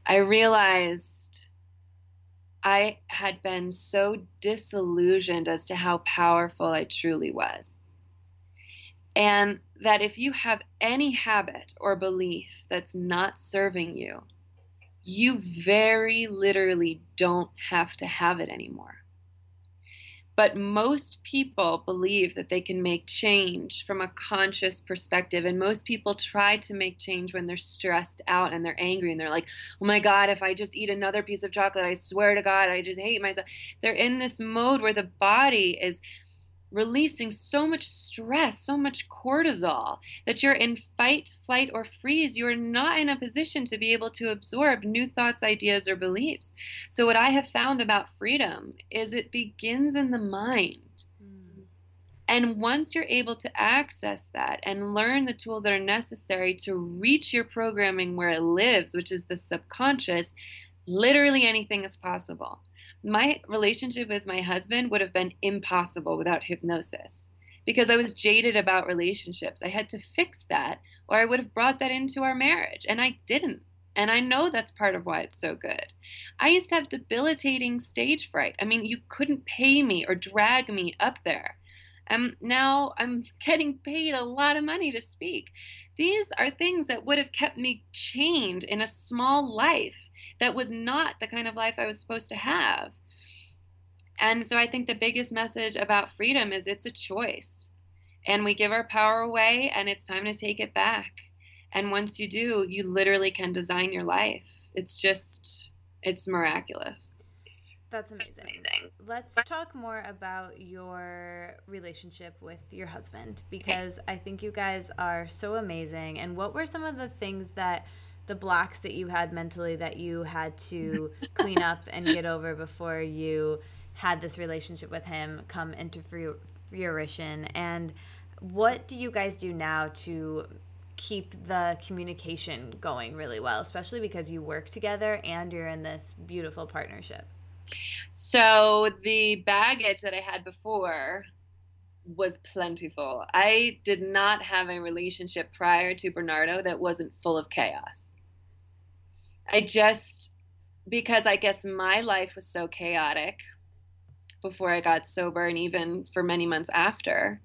I realized I had been so disillusioned as to how powerful I truly was. And that if you have any habit or belief that's not serving you, you very literally don't have to have it anymore. But most people believe that they can make change from a conscious perspective. And most people try to make change when they're stressed out and they're angry and they're like, oh my God, if I just eat another piece of chocolate, I swear to God, I just hate myself. They're in this mode where the body is releasing so much stress, so much cortisol, that you're in fight, flight, or freeze. You're not in a position to be able to absorb new thoughts, ideas, or beliefs. So what I have found about freedom is it begins in the mind. And once you're able to access that and learn the tools that are necessary to reach your programming where it lives, which is the subconscious, literally anything is possible. My relationship with my husband would have been impossible without hypnosis because I was jaded about relationships. I had to fix that, or I would have brought that into our marriage, and I didn't. And I know that's part of why it's so good. I used to have debilitating stage fright. I mean, you couldn't pay me or drag me up there. Now I'm getting paid a lot of money to speak. These are things that would have kept me chained in a small life that was not the kind of life I was supposed to have. And so I think the biggest message about freedom is it's a choice. And we give our power away, and it's time to take it back. And once you do, you literally can design your life. It's miraculous. That's amazing. Let's talk more about your relationship with your husband, because I think you guys are so amazing. And what were some of the blocks that you had mentally that you had to clean up and get over before you had this relationship with him come into fruition? And what do you guys do now to keep the communication going really well, especially because you work together and you're in this beautiful partnership? So the baggage that I had before was plentiful. I did not have a relationship prior to Bernardo that wasn't full of chaos. Because I guess my life was so chaotic before I got sober, and even for many months after,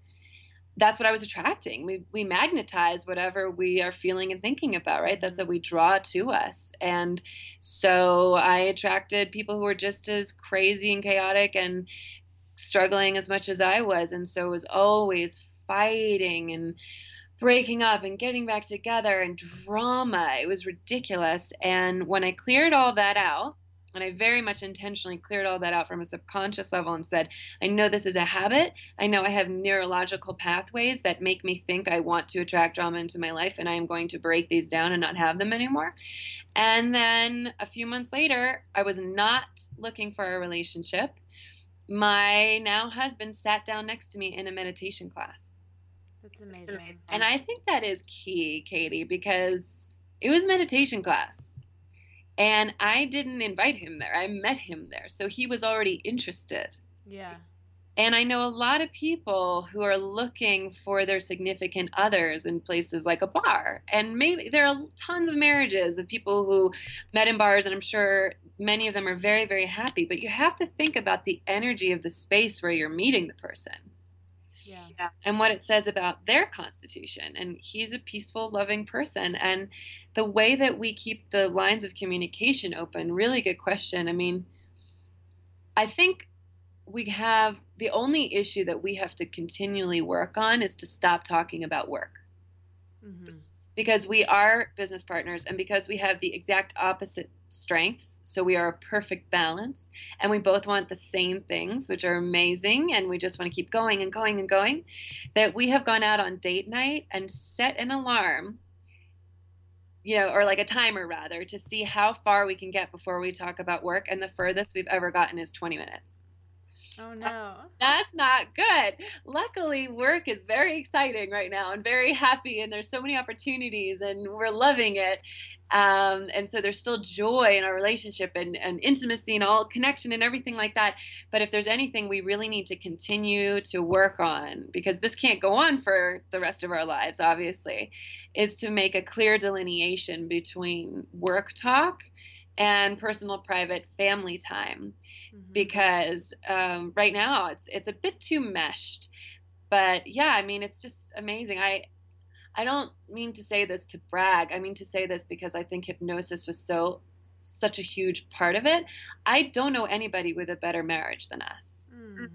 that's what I was attracting. We magnetize whatever we are feeling and thinking about, right? That's what we draw to us. And so I attracted people who were just as crazy and chaotic and struggling as much as I was. And so it was always fighting and breaking up and getting back together and drama. It was ridiculous. And when I cleared all that out, and I very much intentionally cleared all that out from a subconscious level and said, I know this is a habit. I know I have neurological pathways that make me think I want to attract drama into my life, and I am going to break these down and not have them anymore. And then a few months later, I was not looking for a relationship. My now husband sat down next to me in a meditation class. That's amazing. And I think that is key, Katie, because it was meditation class. And I didn't invite him there. I met him there. So he was already interested. Yeah. And I know a lot of people who are looking for their significant others in places like a bar. And maybe there are tons of marriages of people who met in bars, and I'm sure many of them are very, very happy. But you have to think about the energy of the space where you're meeting the person. Yeah. And what it says about their constitution. And he's a peaceful, loving person. And the way that we keep the lines of communication open, really good question. I mean, I think the only issue that we have to continually work on is to stop talking about work. Mm-hmm. Because we are business partners, and because we have the exact opposite strengths, so we are a perfect balance, and we both want the same things, which are amazing, and we just want to keep going and going and going, that we have gone out on date night and set an alarm, or like a timer rather, to see how far we can get before we talk about work, and the furthest we've ever gotten is 20 minutes. Oh, no. That's not good. Luckily, work is very exciting right now and very happy, and there's so many opportunities, and we're loving it. And so there's still joy in our relationship and intimacy and all connection and everything like that. But if there's anything we really need to continue to work on, because this can't go on for the rest of our lives, obviously, is to make a clear delineation between work talk and personal, private, family time. Mm-hmm. Because right now it's a bit too meshed. But yeah, I mean, it's just amazing. I don't mean to say this to brag. I mean to say this because I think hypnosis was such a huge part of it. I don't know anybody with a better marriage than us. Mm.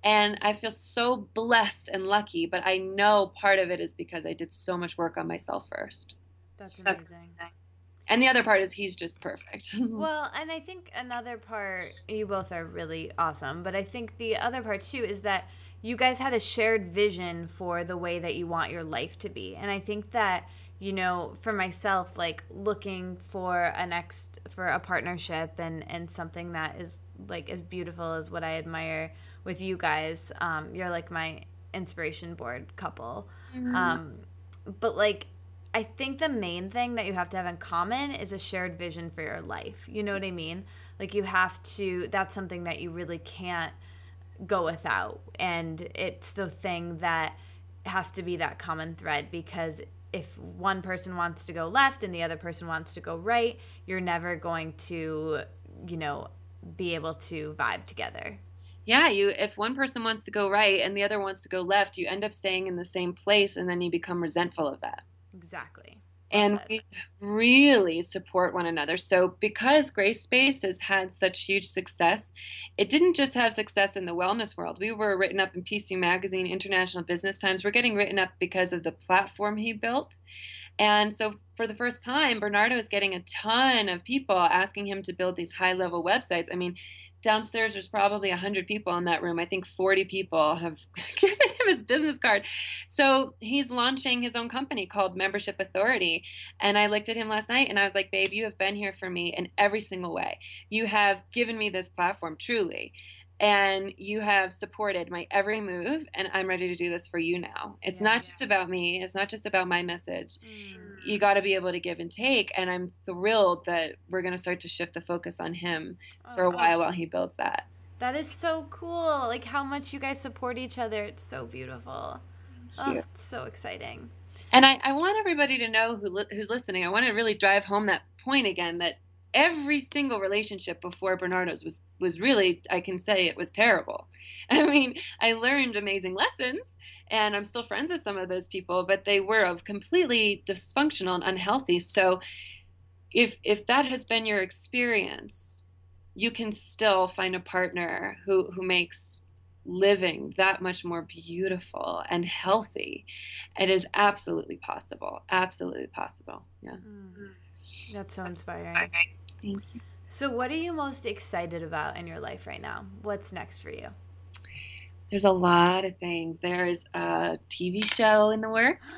And I feel so blessed and lucky, but I know part of it is because I did so much work on myself first. That's amazing. And the other part is he's just perfect. Well, and I think another part, you both are really awesome, but I think the other part too is that you guys had a shared vision for the way that you want your life to be. And I think that, for myself, like looking for a partnership and something that is like as beautiful as what I admire with you guys, you're like my inspiration board couple. Mm-hmm. But like, I think the main thing that you have to have in common is a shared vision for your life. You know what I mean? Like that's something that you really can't go without. And it's the thing that has to be that common thread, because if one person wants to go left and the other person wants to go right, you're never going to, be able to vibe together. Yeah, if one person wants to go right and the other wants to go left, you end up staying in the same place, and then you become resentful of that. Exactly. And we really support one another. So because Grace Space has had such huge success, it didn't just have success in the wellness world. We were written up in PC Magazine, International Business Times. We're getting written up because of the platform he built. And so for the first time, Bernardo is getting a ton of people asking him to build these high-level websites. I mean, downstairs there's probably 100 people in that room. I think 40 people have given him his business card. So he's launching his own company called Membership Authority. And I looked at him last night and I was like, babe, you have been here for me in every single way. You have given me this platform, truly. And you have supported my every move, and I'm ready to do this for you now. It's not just about me. It's not just about my message. You got to be able to give and take, and I'm thrilled that we're going to start to shift the focus on him for a while he builds that. That is so cool. Like how much you guys support each other. It's so beautiful. Oh, it's so exciting. And I want everybody to know who's listening. I want to really drive home that point again, that every single relationship before Bernardo's was really, I can say it was terrible. I mean, I learned amazing lessons and I'm still friends with some of those people, but they were of completely dysfunctional and unhealthy. So if that has been your experience, you can still find a partner who makes living that much more beautiful and healthy. It is absolutely possible. Absolutely possible. Yeah. That's so inspiring. Thank you. So what are you most excited about in your life right now? What's next for you? There's a lot of things. There's a TV show in the works.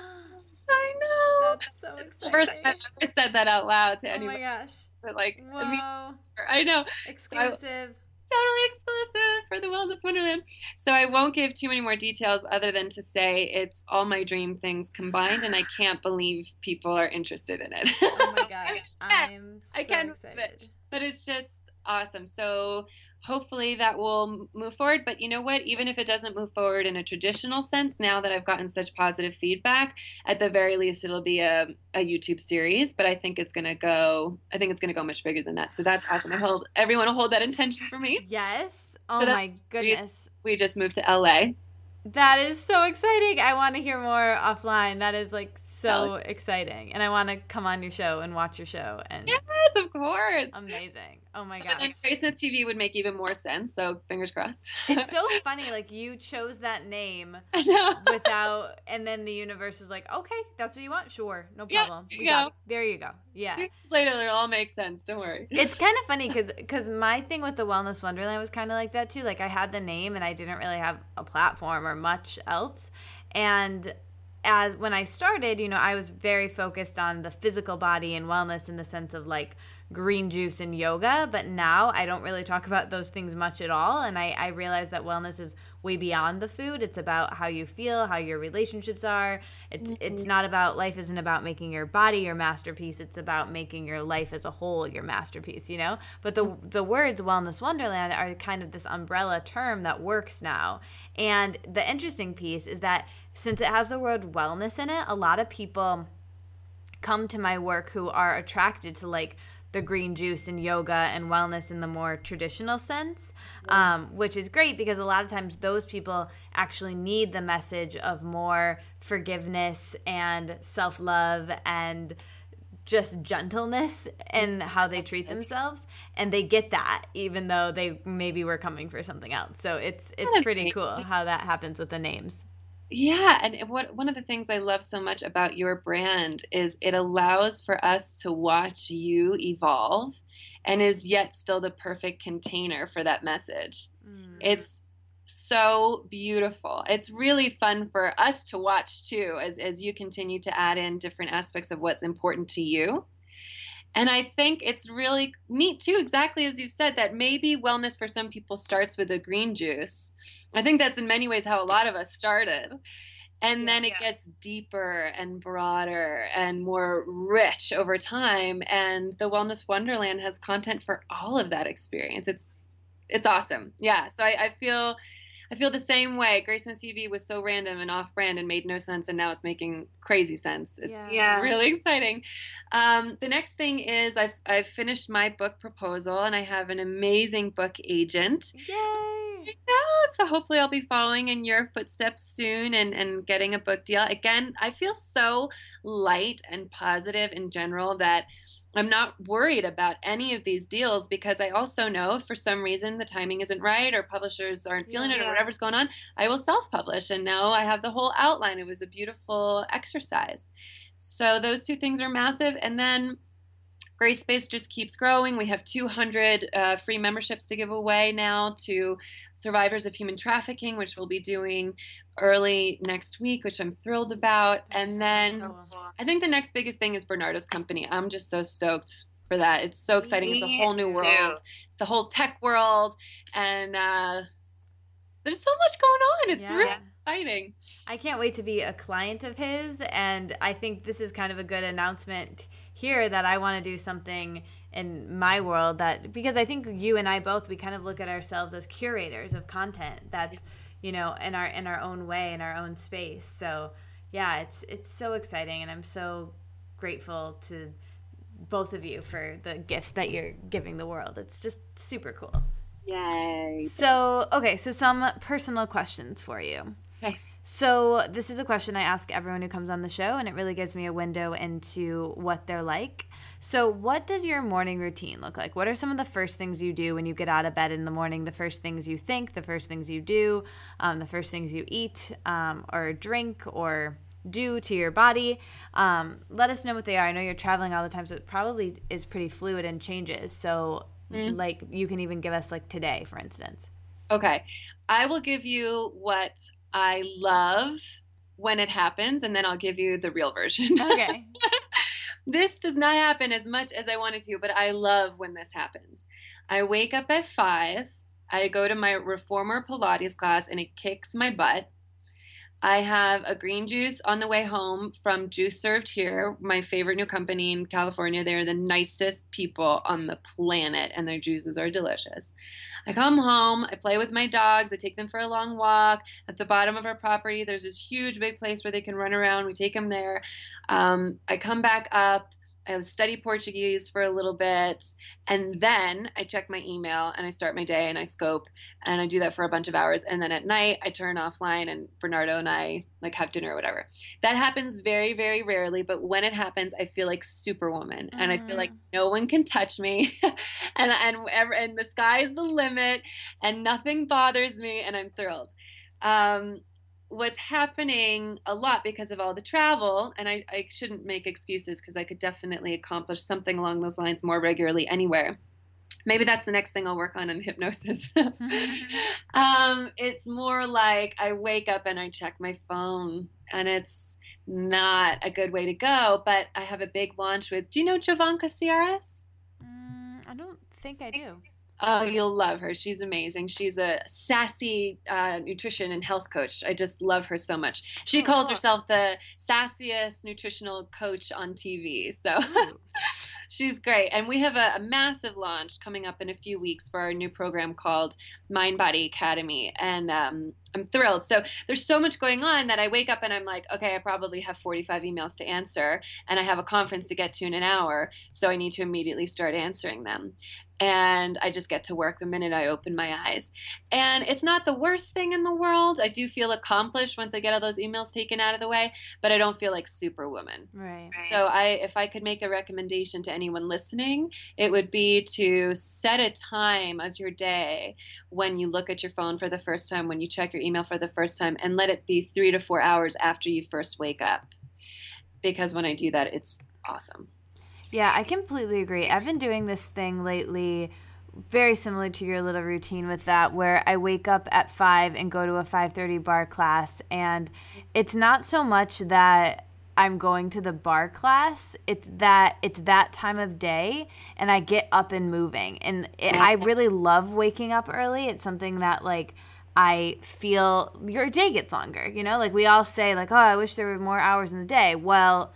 I know. That's so exciting. It's the first time I've ever said that out loud to anybody. Oh my gosh. But like, whoa. I know. Exclusive. Totally exclusive for the Wellness Wonderland. So I won't give too many more details other than to say it's all my dream things combined, and I can't believe people are interested in it. Oh my God. I'm so excited. But it's just awesome. So hopefully that will move forward. But you know what? Even if it doesn't move forward in a traditional sense, now that I've gotten such positive feedback, at the very least it'll be a YouTube series. But I think it's gonna go much bigger than that. So that's awesome. Everyone will hold that intention for me. Yes. Oh my goodness. We just moved to LA. That is so exciting. I want to hear more offline. That is like so exciting. And I want to come on your show and watch your show. And yes, of course. Amazing. Oh my gosh. And then Smith TV would make even more sense. So fingers crossed. It's so funny. Like you chose that name I know. without, and then the universe is like, okay, that's what you want. Sure. No problem. There you go. Yeah. Years later, it'll all make sense. Don't worry. It's kind of funny because my thing with the Wellness Wonderland was kind of like that too. Like I had the name and I didn't really have a platform or much else. And when I started, I was very focused on the physical body and wellness in the sense of like green juice and yoga, but now I don't really talk about those things much at all. And I realize that wellness is way beyond the food. It's about how you feel, how your relationships are. It's not about, life isn't about making your body your masterpiece. It's about making your life as a whole your masterpiece, But the words Wellness Wonderland are kind of this umbrella term that works now. And the interesting piece is that since it has the word wellness in it, a lot of people come to my work who are attracted to like the green juice and yoga and wellness in the more traditional sense, which is great because a lot of times those people actually need the message of more forgiveness and self-love and just gentleness in how they treat themselves, and they get that even though they maybe were coming for something else. So it's pretty cool how that happens with the names. Yeah, and one of the things I love so much about your brand is it allows for us to watch you evolve and is yet still the perfect container for that message. It's so beautiful. It's really fun for us to watch too, as you continue to add in different aspects of what's important to you. And I think it's really neat too, exactly as you've said, that maybe wellness for some people starts with a green juice. I think that's in many ways how a lot of us started. And then it gets deeper and broader and more rich over time. And the Wellness Wonderland has content for all of that experience. It's awesome. Yeah. So I feel the same way. Graceman TV was so random and off-brand and made no sense, and now it's making crazy sense. It's really exciting. The next thing is I've finished my book proposal, and I have an amazing book agent. Yay! So hopefully I'll be following in your footsteps soon and getting a book deal. Again, I feel so light and positive in general that I'm not worried about any of these deals, because I also know if for some reason the timing isn't right or publishers aren't feeling it or whatever's going on, I will self-publish. And now I have the whole outline. It was a beautiful exercise. So those two things are massive. And then Gray Space just keeps growing. We have 200 free memberships to give away now to survivors of human trafficking, which we'll be doing early next week, which I'm thrilled about. And then I think the next biggest thing is Bernardo's company. I'm just so stoked for that. It's so exciting. It's a whole new world, the whole tech world. And there's so much going on. It's really exciting. I can't wait to be a client of his. And I think this is kind of a good announcement here that I want to do something in my world because I think you and I both, we kind of look at ourselves as curators of content that's, in our own way, in our own space. So yeah, it's so exciting, and I'm so grateful to both of you for the gifts that you're giving the world. It's just super cool. Yay. So, okay, so some personal questions for you. Okay. So this is a question I ask everyone who comes on the show, and it really gives me a window into what they're like. So what does your morning routine look like? What are some of the first things you do when you get out of bed in the morning, the first things you think, the first things you do, the first things you eat or drink or do to your body? Let us know what they are. I know you're traveling all the time, so it probably is pretty fluid and changes. So like you can even give us like today, for instance. Okay. I will give you what I love when it happens, and then I'll give you the real version. Okay. This does not happen as much as I wanted to, but I love when this happens. I wake up at 5. I go to my reformer Pilates class, and it kicks my butt. I have a green juice on the way home from Juice Served Here, my favorite new company in California. They're the nicest people on the planet, and their juices are delicious. I come home, I play with my dogs, I take them for a long walk. At the bottom of our property, there's this huge big place where they can run around. We take them there. I come back up. I study Portuguese for a little bit, and then I check my email, and I start my day, and I scope, and I do that for a bunch of hours. And then at night, I turn offline, and Bernardo and I like have dinner or whatever. That happens very, very rarely, but when it happens, I feel like Superwoman, and I feel like no one can touch me, and the sky's the limit, and nothing bothers me, and I'm thrilled. What's happening a lot because of all the travel, and I shouldn't make excuses because I could definitely accomplish something along those lines more regularly anywhere. Maybe that's the next thing I'll work on in hypnosis. It's more like I wake up and I check my phone, and it's not a good way to go, but I have a big launch with, do you know Jovanka Ciaras? I don't think I do. Oh, you'll love her. She's amazing. She's a sassy nutrition and health coach. I just love her so much. She calls herself the sassiest nutritional coach on TV. So she's great. And we have a massive launch coming up in a few weeks for our new program called Mind Body Academy. And I'm thrilled. So there's so much going on that I wake up and I'm like, okay, I probably have 45 emails to answer, and I have a conference to get to in an hour. So I need to immediately start answering them. And I just get to work the minute I open my eyes. And it's not the worst thing in the world. I do feel accomplished once I get all those emails taken out of the way, but I don't feel like Superwoman. Right. So if I could make a recommendation to anyone listening, it would be to set a time of your day when you look at your phone for the first time, when you check your email for the first time, and let it be 3 to 4 hours after you first wake up. Because when I do that, it's awesome. Yeah, I completely agree. I've been doing this thing lately, very similar to your little routine with that, where I wake up at 5 and go to a 5:30 bar class. And it's not so much that I'm going to the bar class, it's that time of day, and I get up and moving. And I really love waking up early. It's something that, like, I feel your day gets longer, Like, we all say, like, oh, I wish there were more hours in the day. Well,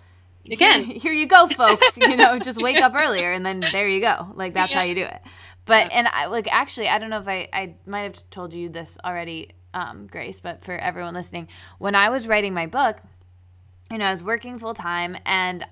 again, here you go, folks. Just wake up earlier, and then there you go. Like, that's how you do it. But and I actually, I don't know if I might have told you this already, Grace, but for everyone listening, when I was writing my book, I was working full time, and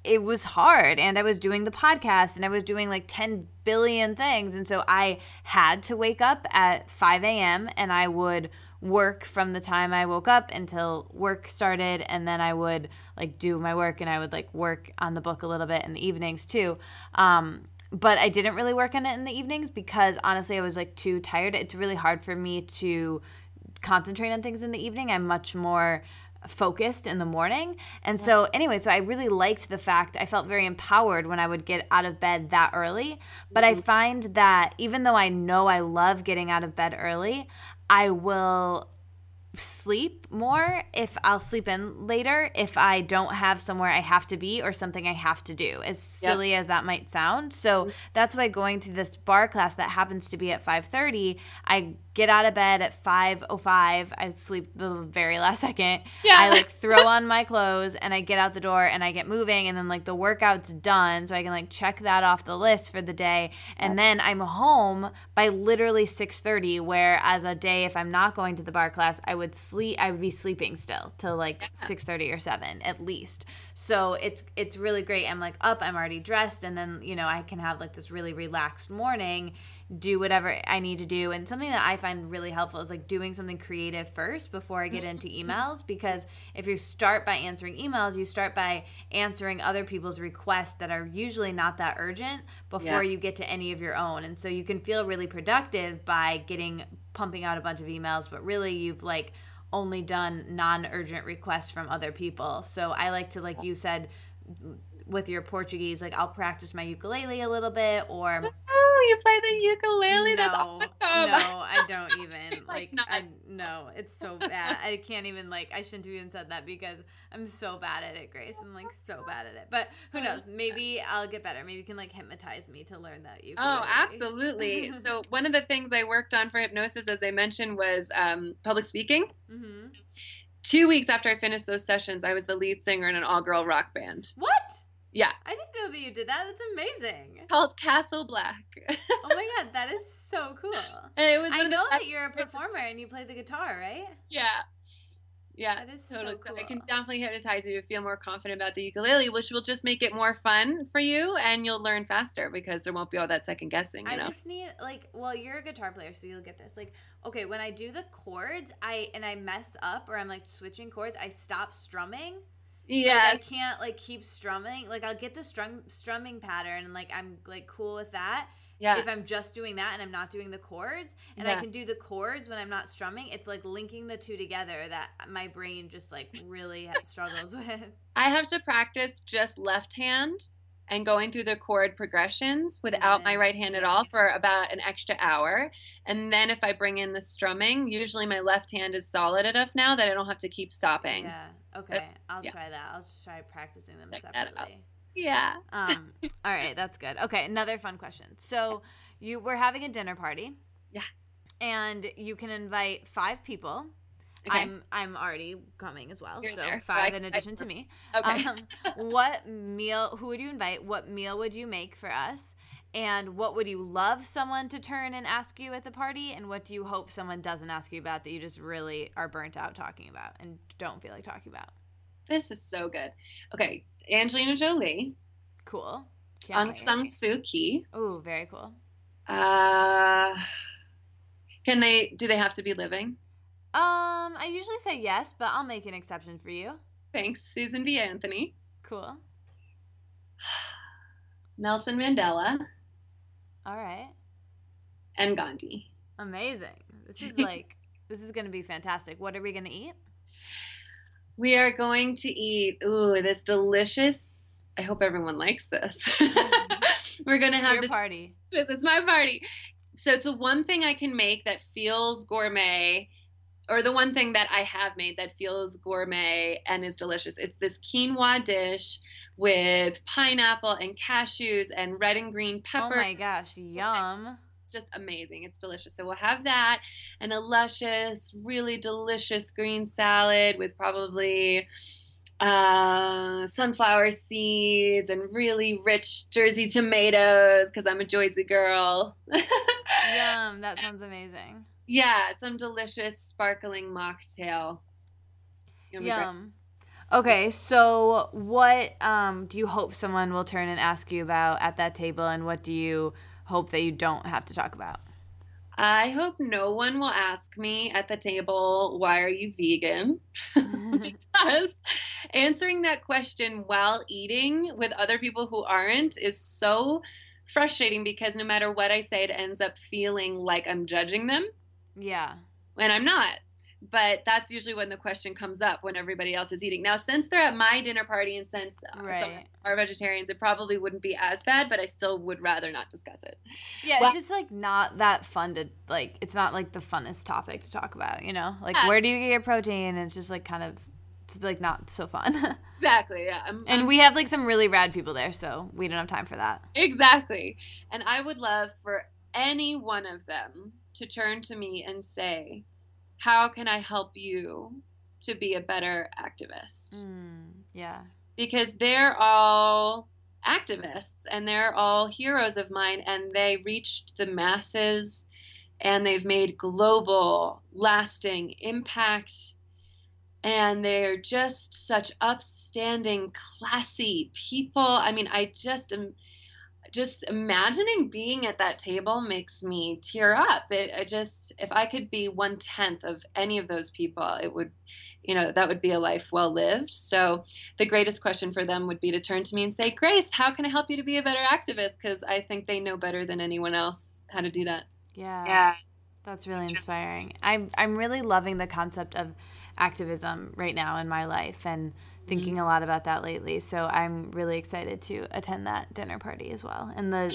it was hard, and I was doing the podcast, and I was doing like 10 billion things, and so I had to wake up at 5 a.m. and I would work from the time I woke up until work started, and then I would like do my work, and I would like work on the book a little bit in the evenings too. But I didn't really work on it in the evenings because honestly I was like too tired. It's really hard for me to concentrate on things in the evening. I'm much more focused in the morning. And so anyway, so I really liked the fact I felt very empowered when I would get out of bed that early. But I find that even though I know I love getting out of bed early, I will sleep more if I'll sleep in later if I don't have somewhere I have to be or something I have to do, as silly as that might sound. So that's why going to this bar class that happens to be at 5:30, I get out of bed at 5:05. I sleep the very last second. I like throw on my clothes and I get out the door and I get moving, and then like the workout's done, so I can like check that off the list for the day, and then I'm home by literally 6:30, where as a day if I'm not going to the bar class, I would be sleeping still till like 6:30 or 7 at least. So it's really great. I'm like up, I'm already dressed, and then I can have like this really relaxed morning, do whatever I need to do. And something that I find really helpful is like doing something creative first before I get into emails, because if you start by answering emails, you start by answering other people's requests that are usually not that urgent before you get to any of your own. And so you can feel really productive by pumping out a bunch of emails, but really you've like only done non-urgent requests from other people. So I like to, like you said with your Portuguese, like I'll practice my ukulele a little bit, or you play the ukulele? That's awesome. No, I don't even no, it's so bad. I can't even I shouldn't have even said that because I'm so bad at it, Grace. I'm like so bad at it. But who knows? Maybe I'll get better. Maybe you can like hypnotize me to learn that ukulele. Oh, absolutely. So one of the things I worked on for hypnosis, as I mentioned, was public speaking. 2 weeks after I finished those sessions, I was the lead singer in an all-girl rock band. What? Yeah. I didn't know that you did that. That's amazing. Called Castle Black. Oh my God, that is so cool. And it was I know that you're a performer and you play the guitar, right? Yeah. Yeah. That is totally. so cool. I can definitely hypnotize you to feel more confident about the ukulele, which will just make it more fun for you, and you'll learn faster because there won't be all that second guessing, I just need you're a guitar player, so you'll get this. Okay, when I do the chords, I mess up or I'm switching chords, I stop strumming. Yeah. I can't keep strumming. I'll get the strumming pattern and I'm cool with that. Yeah. If I'm just doing that and I'm not doing the chords, and I can do the chords when I'm not strumming, it's linking the two together that my brain just really struggles with. I have to practice just left hand and going through the chord progressions without my right hand at all for about an extra hour. And then if I bring in the strumming, usually my left hand is solid enough now that I don't have to keep stopping. Yeah. Okay. I'll try that. I'll just try practicing them separately. Yeah. All right. That's good. Okay. Another fun question. So we're having a dinner party. Yeah. And you can invite 5 people. Okay. I'm already coming as well. You're so there. 5 in addition to me. Okay. Who would you invite? What meal would you make for us? And what would you love someone to turn and ask you at the party? And what do you hope someone doesn't ask you about that you just really are burnt out talking about and don't feel like talking about? This is so good. Okay. Angelina Jolie. Cool. Aung San Suu Kyi. Ooh, very cool. Do they have to be living? I usually say yes, but I'll make an exception for you. Thanks. Susan B. Anthony. Cool. Nelson Mandela. All right. And Gandhi. Amazing. This is this is going to be fantastic. What are we going to eat? We are going to eat, this delicious, I hope everyone likes this. We're going to have this party. This is my party. So it's the one thing I can make that feels gourmet, or the one thing that I have made that feels gourmet and is delicious. It's this quinoa dish with pineapple and cashews and red and green pepper. Oh my gosh, yum. It's just amazing. It's delicious. So we'll have that and a luscious, really delicious green salad with probably sunflower seeds and really rich Jersey tomatoes because I'm a Jersey girl. Yum. That sounds amazing. Yeah, some delicious sparkling mocktail. Yum. Okay, so what do you hope someone will turn and ask you about at that table, and what do you hope that you don't have to talk about? I hope no one will ask me at the table, why are you vegan? Because answering that question while eating with other people who aren't is so frustrating, because no matter what I say, it ends up feeling like I'm judging them. Yeah. And I'm not. but that's usually when the question comes up when everybody else is eating. Now, since they're at my dinner party and since some are vegetarians, it probably wouldn't be as bad, but I still would rather not discuss it. Yeah, it's just like not that fun to like. It's not like the funnest topic to talk about, you know. Like, where do you get your protein? It's just like kind of, it's like not so fun. Exactly. Yeah. And we have like some really rad people there, so we don't have time for that. Exactly. And I would love for any one of them to turn to me and say, how can I help you to be a better activist? Yeah. Because they're all activists and they're all heroes of mine, and they reached the masses and they've made global, lasting impact. And they're just such upstanding, classy people. I mean, I just am. Just imagining being at that table makes me tear up. If I could be 1/10 of any of those people, it would, that would be a life well lived. So the greatest question for them would be to turn to me and say, Grace, how can I help you to be a better activist? Because I think they know better than anyone else how to do that. Yeah. That's really inspiring. I'm really loving the concept of activism right now in my life and thinking a lot about that lately. So I'm really excited to attend that dinner party as well. And the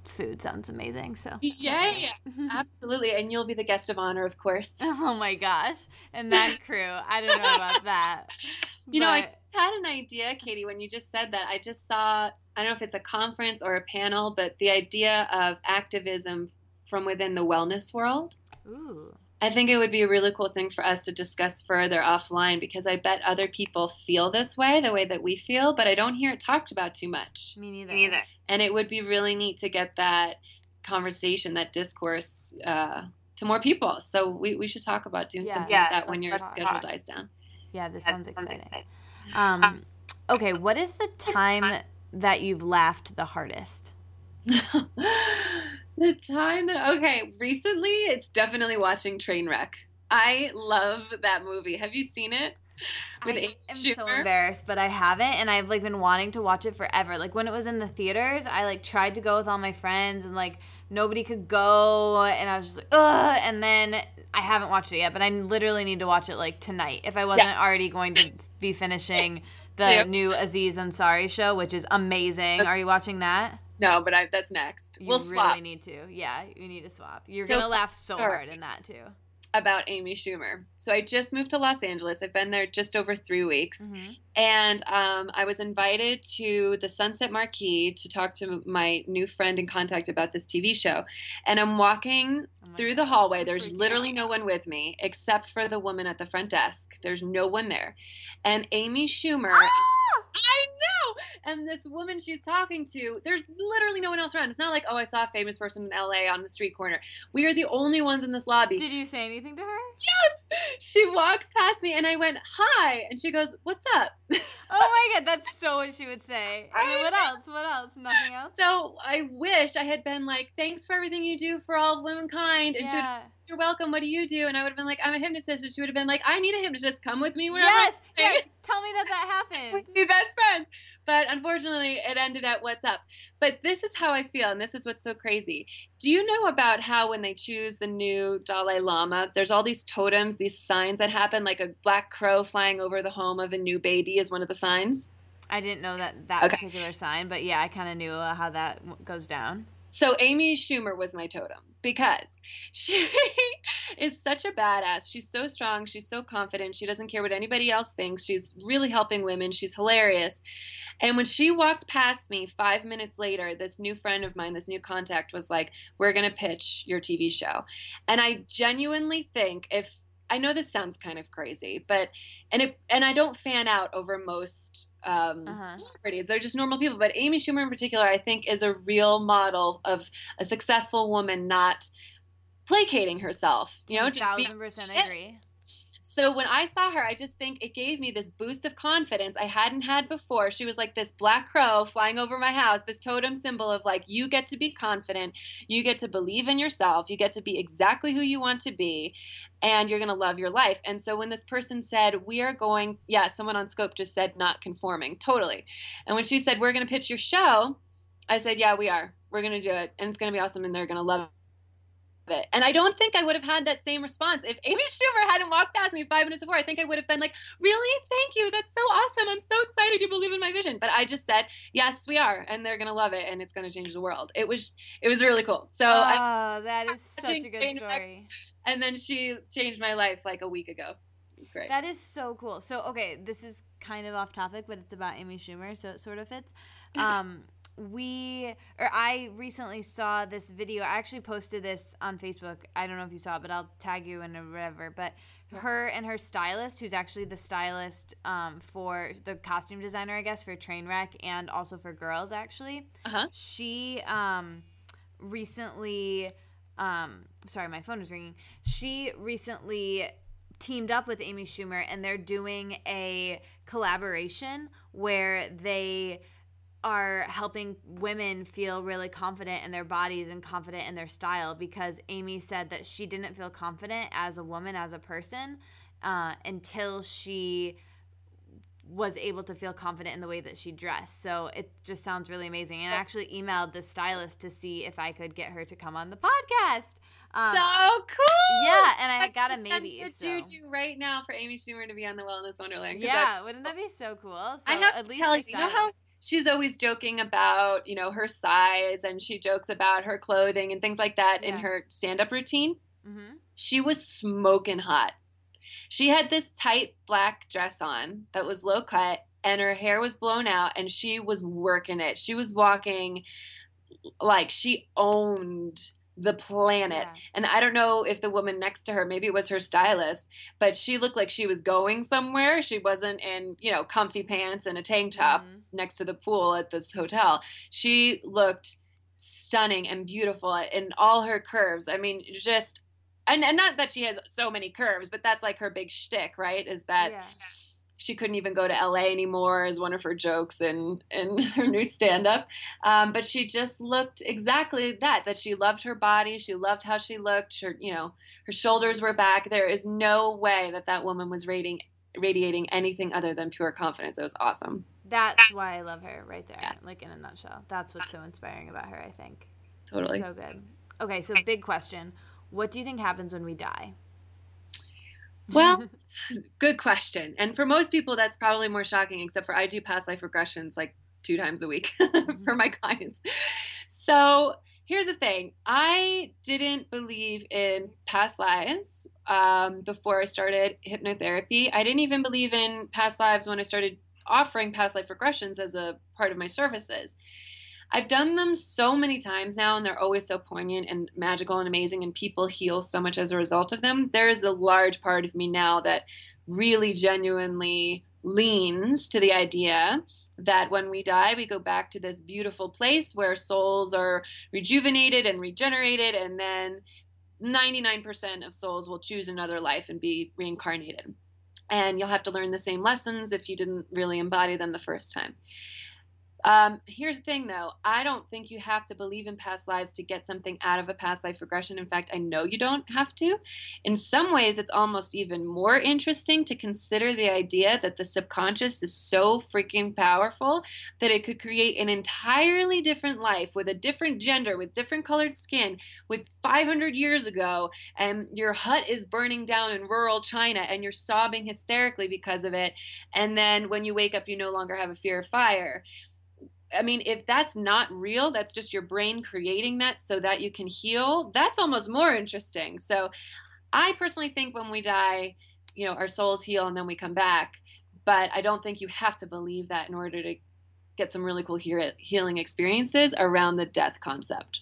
food sounds amazing. So yeah, absolutely. And you'll be the guest of honor, of course. Oh my gosh. And that crew. I don't know about that. I just had an idea, Katie, when you just said that. I just saw, I don't know if it's a conference or a panel, but the idea of activism from within the wellness world. Ooh. I think it would be a really cool thing for us to discuss further offline, because I bet other people feel this way, the way that we feel, but I don't hear it talked about too much. Me neither. And it would be really neat to get that conversation, that discourse to more people. So we should talk about doing something like that when your schedule dies down. Yeah, this sounds exciting. Okay, what is the time that you've laughed the hardest? The time recently it's definitely watching Trainwreck. I love that movie. Have you seen it? I am so embarrassed, but I haven't, and I've like been wanting to watch it forever. Like when it was in the theaters, I like tried to go with all my friends, and like nobody could go, and I was just like, ugh. And then I haven't watched it yet, but I literally need to watch it like tonight if I wasn't already going to be finishing the new Aziz Ansari show, which is amazing. Are you watching that? No, but that's next. We'll swap. You really need to. Yeah, you need to swap. You're going to laugh so hard in that, too. About Amy Schumer. So I just moved to Los Angeles. I've been there just over 3 weeks. Mm-hmm. And I was invited to the Sunset Marquee to talk to my new friend and contact about this TV show. And I'm walking through the hallway. There's literally no one with me except for the woman at the front desk. There's no one there. And Amy Schumer... I know! And this woman she's talking to, there's literally no one else around. It's not like, oh, I saw a famous person in LA on the street corner. We are the only ones in this lobby. Did you say anything to her? Yes! She walks past me and I went, hi! And she goes, what's up? Oh my God, that's so what she would say. What else? What else? Nothing else? So I wish I had been like, thanks for everything you do for all of womankind. And she would, you're welcome. What do you do? And I would have been like, I'm a hypnotist. And she would have been like, I need a hypnotist. Come with me. Yes. Tell me that happened. We'd be best friends. But unfortunately, it ended at what's up. But this is how I feel, and this is what's so crazy. Do you know about how when they choose the new Dalai Lama, there's all these totems, these signs that happen, like a black crow flying over the home of a new baby is one of the signs? I didn't know that particular sign, but yeah, I kind of knew how that goes down. So Amy Schumer was my totem because she is such a badass. She's so strong. She's so confident. She doesn't care what anybody else thinks. She's really helping women. She's hilarious. And when she walked past me 5 minutes later, this new friend of mine, this new contact was like, we're going to pitch your TV show. And I genuinely think I know this sounds kind of crazy, but and I don't fan out over most celebrities. They're just normal people. But Amy Schumer in particular, I think, is a real model of a successful woman not placating herself. Just 1,000% agree. So when I saw her, I just think it gave me this boost of confidence I hadn't had before. She was like this black crow flying over my house, this totem symbol of like, you get to be confident, you get to believe in yourself, you get to be exactly who you want to be, and you're going to love your life. And so when this person said, someone on Scope just said not conforming, totally. And when she said, we're going to pitch your show, I said, yeah, we are. We're going to do it, and it's going to be awesome, and they're going to love it. And I don't think I would have had that same response if Amy Schumer hadn't walked past me 5 minutes before. I think I would have been like, really? Thank you. That's so awesome. I'm so excited you believe in my vision. But I just said, yes, we are. And they're going to love it. And it's going to change the world. It was really cool. So that is such a good story. And then she changed my life like a week ago. It's great. That is so cool. So, okay, this is kind of off topic, but it's about Amy Schumer, so it sort of fits. I recently saw this video. I actually posted this on Facebook. I don't know if you saw it, but I'll tag you in or whatever. But her and her stylist, who's actually the stylist for the costume designer, I guess, for Trainwreck and also for Girls, actually. She recently sorry, my phone was ringing. She recently teamed up with Amy Schumer, and they're doing a collaboration where they are helping women feel really confident in their bodies and confident in their style, because Amy said that she didn't feel confident as a woman, as a person, until she was able to feel confident in the way that she dressed. So it just sounds really amazing. And I actually emailed the stylist to see if I could get her to come on the podcast. So cool! Yeah, and I got a maybe. It's juju right now for Amy Schumer to be on the Wellness Wonderland. Yeah, wouldn't that be so cool? So I have at to least tell you, you know how she's always joking about, her size, and she jokes about her clothing and things like that in her stand-up routine? Mm-hmm. She was smoking hot. She had this tight black dress on that was low cut, and her hair was blown out, and she was working it. She was walking like she owned the planet. Yeah. And I don't know if the woman next to her, maybe it was her stylist, but she looked like she was going somewhere. She wasn't in, comfy pants and a tank top next to the pool at this hotel. She looked stunning and beautiful in all her curves. I mean, just, and not that she has so many curves, but that's like her big shtick, right? Is that she couldn't even go to LA anymore, is one of her jokes in her new stand-up. But she just looked exactly that she loved her body. She loved how she looked. Her shoulders were back. There is no way that woman was radiating anything other than pure confidence. It was awesome. That's why I love her right there, like in a nutshell. That's what's so inspiring about her, I think. Totally. So good. Okay, so big question. What do you think happens when we die? Well, good question. And for most people, that's probably more shocking, except for I do past life regressions like 2 times a week for my clients. So here's the thing. I didn't believe in past lives before I started hypnotherapy. I didn't even believe in past lives when I started offering past life regressions as a part of my services. I've done them so many times now, and they're always so poignant and magical and amazing, and people heal so much as a result of them. There is a large part of me now that really genuinely leans to the idea that when we die, we go back to this beautiful place where souls are rejuvenated and regenerated, and then 99% of souls will choose another life and be reincarnated. And you'll have to learn the same lessons if you didn't really embody them the first time. Here's the thing, though. I don't think you have to believe in past lives to get something out of a past life regression. In fact, I know you don't have to. In some ways, it's almost even more interesting to consider the idea that the subconscious is so freaking powerful that it could create an entirely different life with a different gender, with different colored skin, with 500 years ago, and your hut is burning down in rural China, and you're sobbing hysterically because of it. And then when you wake up, you no longer have a fear of fire. I mean, if that's not real, that's just your brain creating that so that you can heal, that's almost more interesting. So I personally think when we die, our souls heal and then we come back. But I don't think you have to believe that in order to get some really cool healing experiences around the death concept.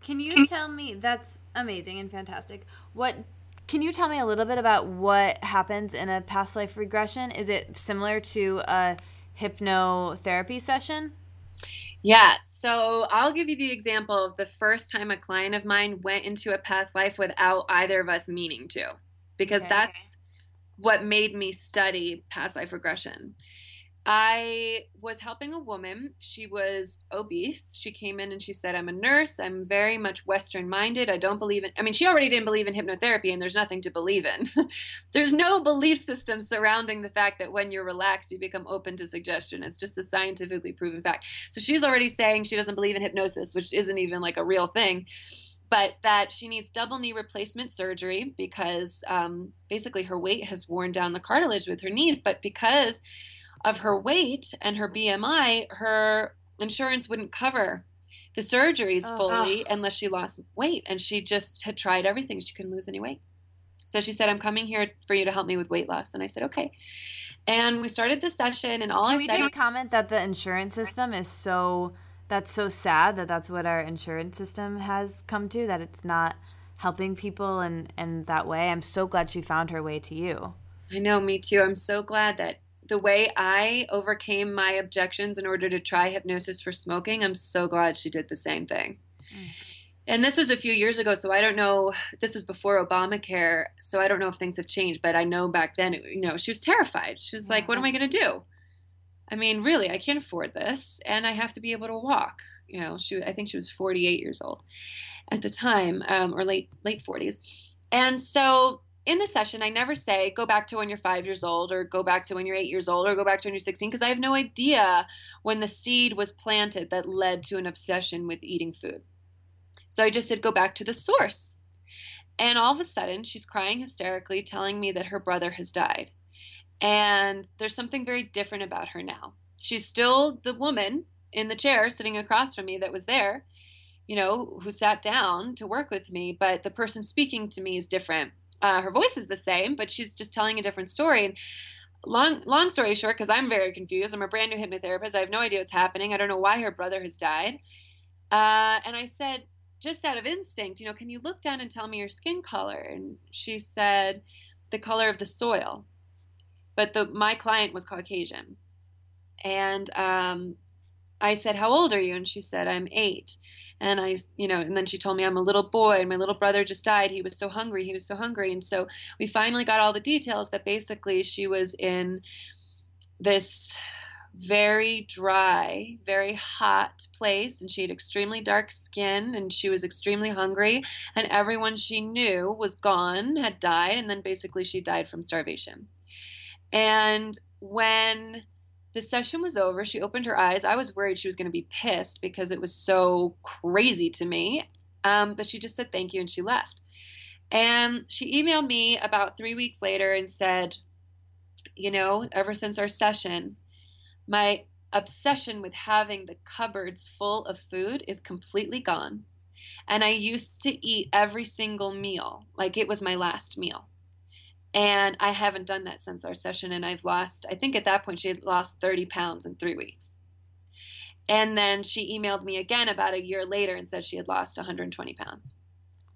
Can you tell me, that's amazing and fantastic. Can you tell me a little bit about what happens in a past life regression? Is it similar to a hypnotherapy session? Yeah, so I'll give you the example of the first time a client of mine went into a past life without either of us meaning to, because that's what made me study past life regression. I was helping a woman. She was obese. She came in and she said, I'm a nurse. I'm very much Western minded. I don't believe in, she already didn't believe in hypnotherapy, and there's nothing to believe in. There's no belief system surrounding the fact that when you're relaxed, you become open to suggestion. It's just a scientifically proven fact. So she's already saying she doesn't believe in hypnosis, which isn't even like a real thing. but that she needs double knee replacement surgery because basically her weight has worn down the cartilage with her knees. But because of her weight and her BMI, her insurance wouldn't cover the surgeries fully unless she lost weight. And she just had tried everything. She couldn't lose any weight. So she said, I'm coming here for you to help me with weight loss. And I said, okay. And we started the session, and Can we just comment that the insurance system is that's so sad that that's what our insurance system has come to, that it's not helping people in that way. I'm so glad she found her way to you. I know, me too. I'm so glad that the way I overcame my objections in order to try hypnosis for smoking, I'm so glad she did the same thing. And this was a few years ago, so I don't know. This was before Obamacare, so I don't know if things have changed. But I know back then, she was terrified. She was like, what am I going to do? I mean, really, I can't afford this, and I have to be able to walk. I think she was 48 years old at the time, or late 40s. And so in the session, I never say, go back to when you're 5 years old, or go back to when you're 8 years old, or go back to when you're 16, because I have no idea when the seed was planted that led to an obsession with eating food. So I just said, go back to the source. And all of a sudden, she's crying hysterically, telling me that her brother has died. And there's something very different about her now. She's still the woman in the chair sitting across from me that was there, who sat down to work with me. But the person speaking to me is different. Her voice is the same, but she's just telling a different story. And long story short, because I'm very confused. I'm a brand new hypnotherapist. I have no idea what's happening. I don't know why her brother has died. And I said, just out of instinct, can you look down and tell me your skin color? And she said, the color of the soil. But my client was Caucasian. And I said, how old are you? And she said, I'm 8. And and then she told me I'm a little boy and my little brother just died. He was so hungry. And so we finally got all the details that basically she was in this very dry, very hot place, and she had extremely dark skin, and she was extremely hungry, and everyone she knew was gone, had died, and then basically she died from starvation. And when the session was over, she opened her eyes. I was worried she was going to be pissed because it was so crazy to me, but she just said thank you, and she left. And she emailed me about 3 weeks later and said, ever since our session, my obsession with having the cupboards full of food is completely gone. And I used to eat every single meal like it was my last meal. And I haven't done that since our session. And I think at that point she had lost 30 pounds in 3 weeks. And then she emailed me again about a year later and said she had lost 120 pounds.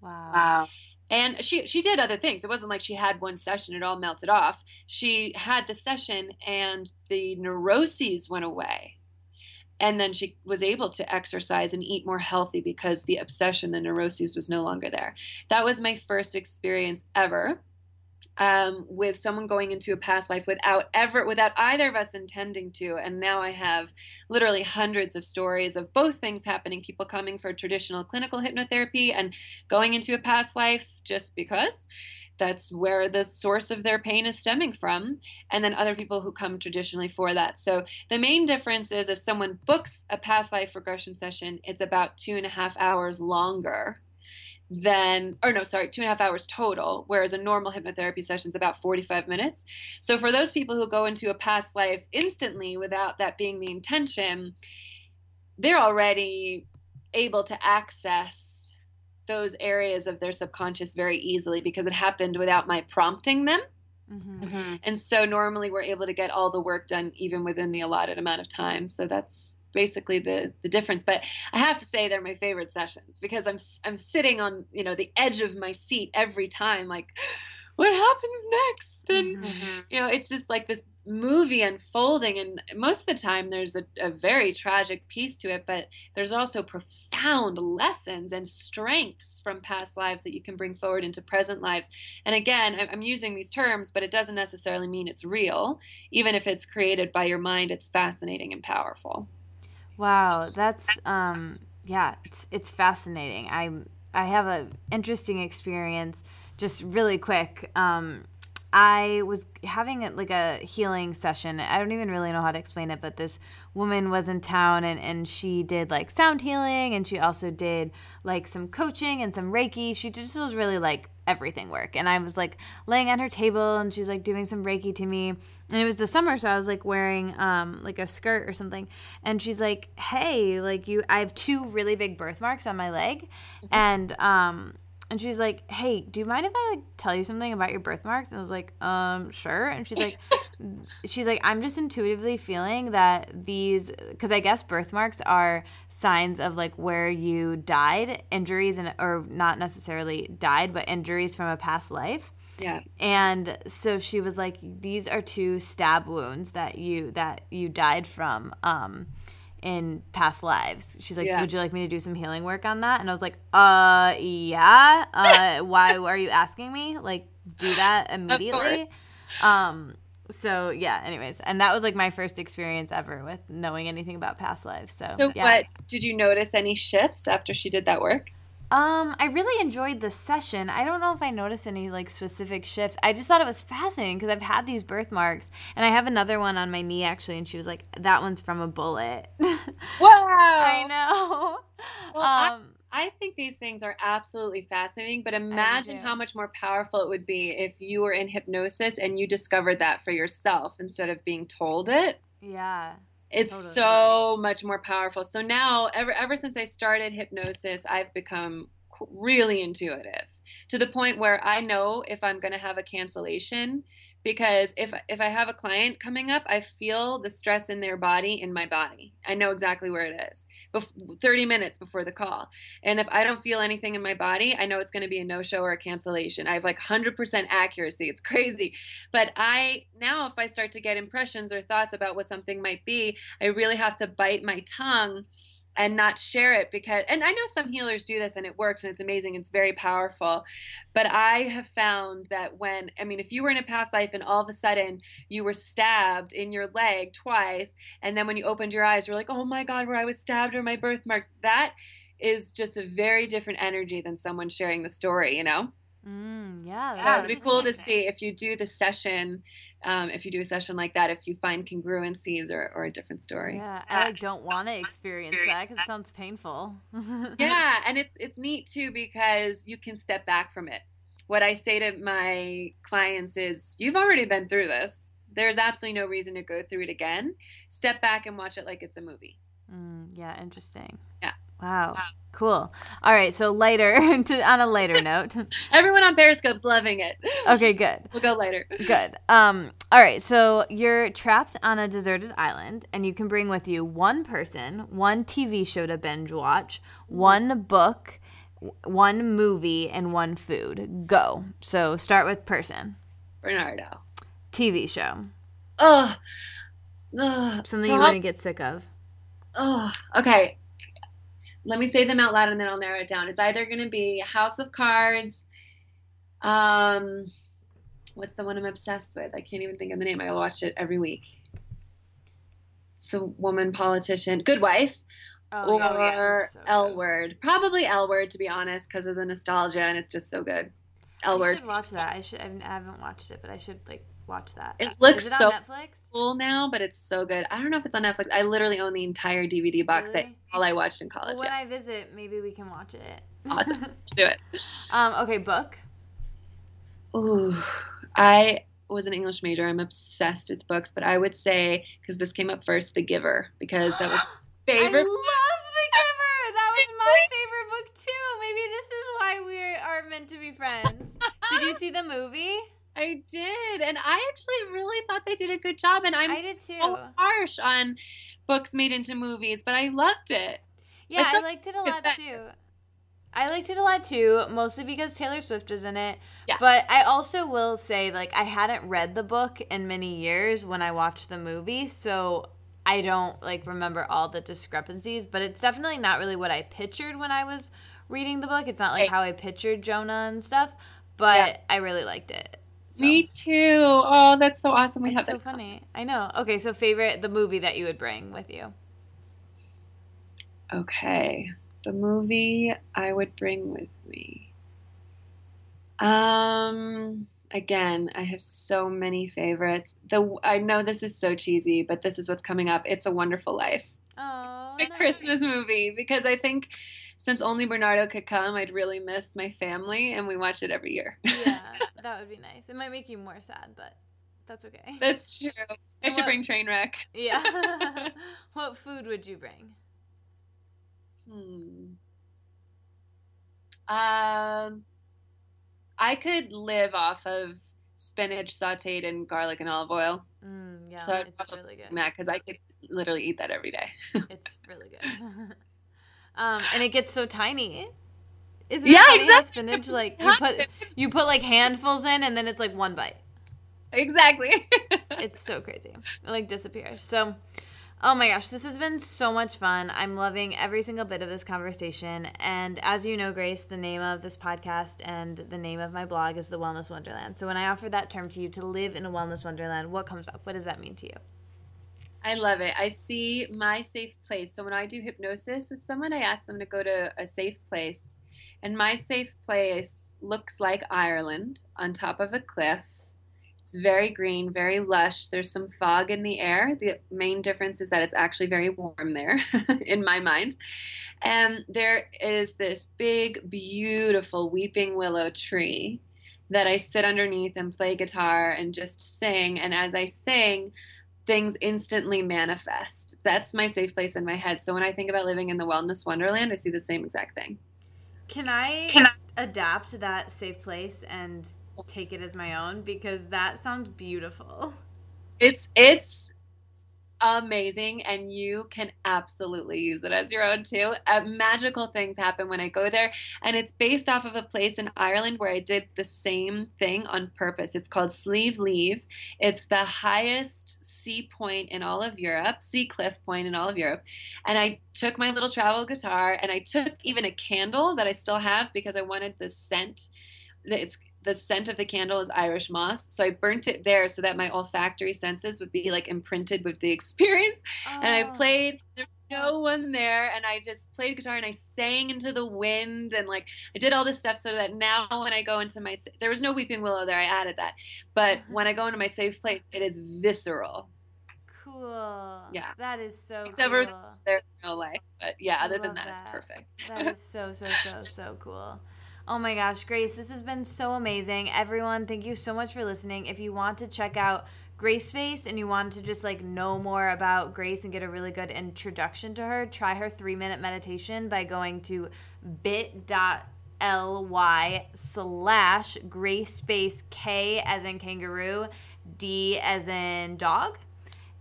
Wow. And she did other things. It wasn't like she had one session, it all melted off. She had the session and the neuroses went away. And then she was able to exercise and eat more healthy because the obsession, the neuroses, was no longer there. That was my first experience ever with someone going into a past life without either of us intending to. And now I have literally hundreds of stories of both things happening, people coming for traditional clinical hypnotherapy and going into a past life just because that's where the source of their pain is stemming from, and then other people who come traditionally for that. So the main difference is if someone books a past life regression session, it's about 2.5 hours longer 2.5 hours total, whereas a normal hypnotherapy session is about 45 minutes. So for those people who go into a past life instantly without that being the intention, they're already able to access those areas of their subconscious very easily because it happened without my prompting them. Mm-hmm. And so normally we're able to get all the work done even within the allotted amount of time. So that's basically the difference. But I have to say they're my favorite sessions because I'm sitting on the edge of my seat every time, like, what happens next? And it's just like this movie unfolding, and most of the time there's a very tragic piece to it, but there's also profound lessons and strengths from past lives that you can bring forward into present lives. And again, I'm using these terms, but it doesn't necessarily mean it's real. Even if it's created by your mind, it's fascinating and powerful. Wow, that's it's fascinating. I have an interesting experience, just really quick. I was having like a healing session. I don't even really know how to explain it, but this woman was in town and she did like sound healing, and she also did like some coaching and some Reiki. She just was really like everything work. And I was like laying on her table and she's like doing some Reiki to me. And it was the summer, so I was like wearing like a skirt or something. And she's like, hey, like I have 2 really big birthmarks on my leg. And she's like, hey, do you mind if I like tell you something about your birthmarks? And I was like, sure. And she's like, I'm just intuitively feeling that these, because I guess birthmarks are signs of like where you died, injuries, or not necessarily died, but injuries from a past life. Yeah. And so she was like, these are 2 stab wounds that you died from in past lives. She's like, would you like me to do some healing work on that? And I was like, yeah. Why are you asking me? Like, do that immediately. So yeah, anyways. And that was like my first experience ever with knowing anything about past lives. So yeah. What, did you notice any shifts after she did that work? I really enjoyed the session. I don't know if I noticed any like specific shifts. I just thought it was fascinating because I've had these birthmarks, and I have another one on my knee actually, and she was like, that one's from a bullet. Wow. I know. Well, I think these things are absolutely fascinating, but imagine how much more powerful it would be if you were in hypnosis and you discovered that for yourself instead of being told it. Yeah. It's totally so much more powerful. So now, ever since I started hypnosis, I've become really intuitive to the point where I know if I'm going to have a cancellation, because if I have a client coming up, I feel the stress in their body in my body. I know exactly where it is 30 minutes before the call. And if I don't feel anything in my body, I know it's going to be a no-show or a cancellation. I have like 100% accuracy. It's crazy. But now if I start to get impressions or thoughts about what something might be, I really have to bite my tongue and not share it, because, and I know some healers do this and it works and it's amazing. It's very powerful. But I have found that if you were in a past life and all of a sudden you were stabbed in your leg twice, and then when you opened your eyes, you're like, oh my God, where I was stabbed or my birthmarks, that is just a very different energy than someone sharing the story, you know? Yeah. So it'd be cool to see if you do the session, if you do a session like that, if you find congruencies or a different story. Yeah, I don't want to experience that because it sounds painful. Yeah, and it's neat too because you can step back from it. What I say to my clients is, you've already been through this. There's absolutely no reason to go through it again. Step back and watch it like it's a movie. Yeah, interesting. Yeah. Wow. Cool. All right, so on a lighter note. Everyone on Periscope's loving it. Okay, good. We'll go later. Good. All right, so you're trapped on a deserted island, and you can bring with you 1 person, 1 TV show to binge watch, 1 book, 1 movie, and 1 food. Go. So start with person. Bernardo. TV show. Something you wouldn't get sick of. Okay. Let me say them out loud and then I'll narrow it down. It's either going to be House of Cards. What's the one I'm obsessed with? I can't even think of the name. I watch it every week. It's a woman politician. Good Wife. Or so L Word. Probably L Word, to be honest, because of the nostalgia, and it's just so good. L Word. I should watch that. I haven't watched it, but I should watch that. It looks on so Netflix? Cool now, but it's so good. I don't know if it's on Netflix. I literally own the entire DVD box set. All I watched in college. Well, when I visit, maybe we can watch it. Awesome. Do it. Okay, book. Ooh, I was an English major. I'm obsessed with books, but I would say, because this came up first, The Giver, because that was my favorite. I love The Giver. That was my favorite book too. Maybe this is why we are meant to be friends. Did you see the movie? I did, and I actually really thought they did a good job, and I did too. So harsh on books made into movies, but I loved it. Yeah, I liked it a lot too. I liked it a lot too, mostly because Taylor Swift is in it. Yeah. But I also will say, I hadn't read the book in many years when I watched the movie, so I don't, remember all the discrepancies, but it's definitely not really what I pictured when I was reading the book. It's not how I pictured Jonah and stuff, but I really liked it. So. Me too. Oh, that's so awesome. It's so funny. I know. Okay, so the movie that you would bring with you. Okay. The movie I would bring with me. I Again, I have so many favorites. I know this is so cheesy, but this is what's coming up. It's a Wonderful Life. Oh, My Christmas movie, because I think since only Bernardo could come, I'd really miss my family, and we watch it every year. Yeah, that would be nice. It might make you more sad, but that's okay. That's true. I should bring Trainwreck. Yeah. What food would you bring? I could live off of spinach sauteed in garlic and olive oil. Yeah, so it's really good. Because I could literally eat that every day. It's really good. And it gets so tiny. Isn't yeah, it exactly. Spinach, like you put like handfuls in, and then it's like one bite. Exactly. It's so crazy. It like disappears. So, oh my gosh, this has been so much fun. I'm loving every single bit of this conversation. And as you know, Grace, the name of this podcast and the name of my blog is The Wellness Wonderland. So when I offer that term to you, to live in a wellness wonderland, what comes up? What does that mean to you? I love it. I see my safe place. So when I do hypnosis with someone, I ask them to go to a safe place. And my safe place looks like Ireland on top of a cliff. It's very green, very lush. There's some fog in the air. The main difference is that it's actually very warm there, in my mind. And there is this big, beautiful weeping willow tree that I sit underneath and play guitar and just sing. And as I sing, things instantly manifest. That's my safe place in my head. So when I think about living in the wellness wonderland, I see the same exact thing. Can I adapt that safe place and take it as my own? Because that sounds beautiful. It's amazing, and you can absolutely use it as your own too. Magical things happen when I go there, and it's based off of a place in Ireland where I did the same thing on purpose. It's called Slieve Leave. It's the highest sea point in all of Europe, sea cliff point in all of Europe, and I took my little travel guitar, and I took even a candle that I still have because I wanted the scent. The scent of the candle is Irish moss, so I burnt it there so that my olfactory senses would be like imprinted with the experience. Oh. And I played, there's no one there, and I just played guitar and I sang into the wind, and like I did all this stuff so that now when I go into there was no weeping willow there, I added that, but when I go into my safe place, it is visceral. Cool. Yeah. That is so Except cool. for their real life, but yeah, other than that, it's perfect. That is so cool. Oh my gosh, Grace, this has been so amazing. Everyone, thank you so much for listening. If you want to check out Grace Space and you want to just like know more about Grace and get a really good introduction to her, try her 3-minute meditation by going to bit.ly/Grace Space K as in kangaroo, D as in dog.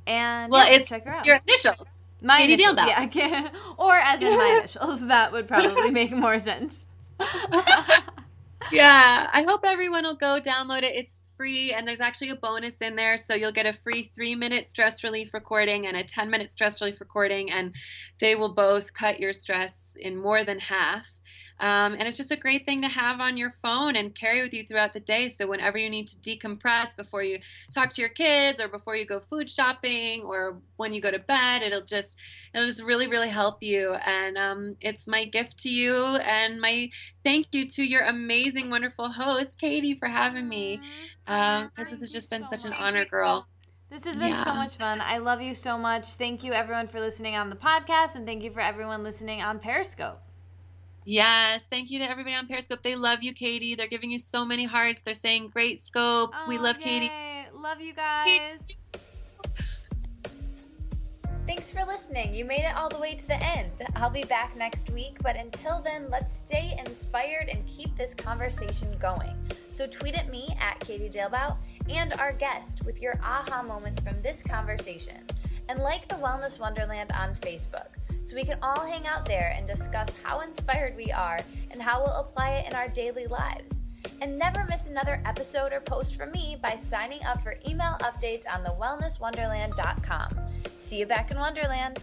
And check her out. It's your initials. My initials, yeah. Or as in my initials. That would probably make more sense. Yeah, I hope everyone will go download it. It's free, and there's actually a bonus in there, so you'll get a free 3-minute stress relief recording and a 10-minute stress relief recording, and they will both cut your stress in more than half. And it's just a great thing to have on your phone and carry with you throughout the day. So whenever you need to decompress before you talk to your kids or before you go food shopping or when you go to bed, it'll just really, really help you. And it's my gift to you and my thank you to your amazing, wonderful host, Katie, for having me. Because this has just been such an honor, girl. This has been so much fun. I love you so much. Thank you, everyone, for listening on the podcast, and thank you for everyone listening on Periscope. Yes, thank you to everybody on Periscope. They love you, Katie. They're giving you so many hearts. They're saying, great scope. We love Katie. Love you guys. Thanks for listening. You made it all the way to the end. I'll be back next week, but until then, let's stay inspired and keep this conversation going. So tweet at me at Katie Dalebout and our guest with your aha moments from this conversation. And like the Wellness Wonderland on Facebook, so we can all hang out there and discuss how inspired we are and how we'll apply it in our daily lives. And never miss another episode or post from me by signing up for email updates on thewellnesswonderland.com. See you back in Wonderland.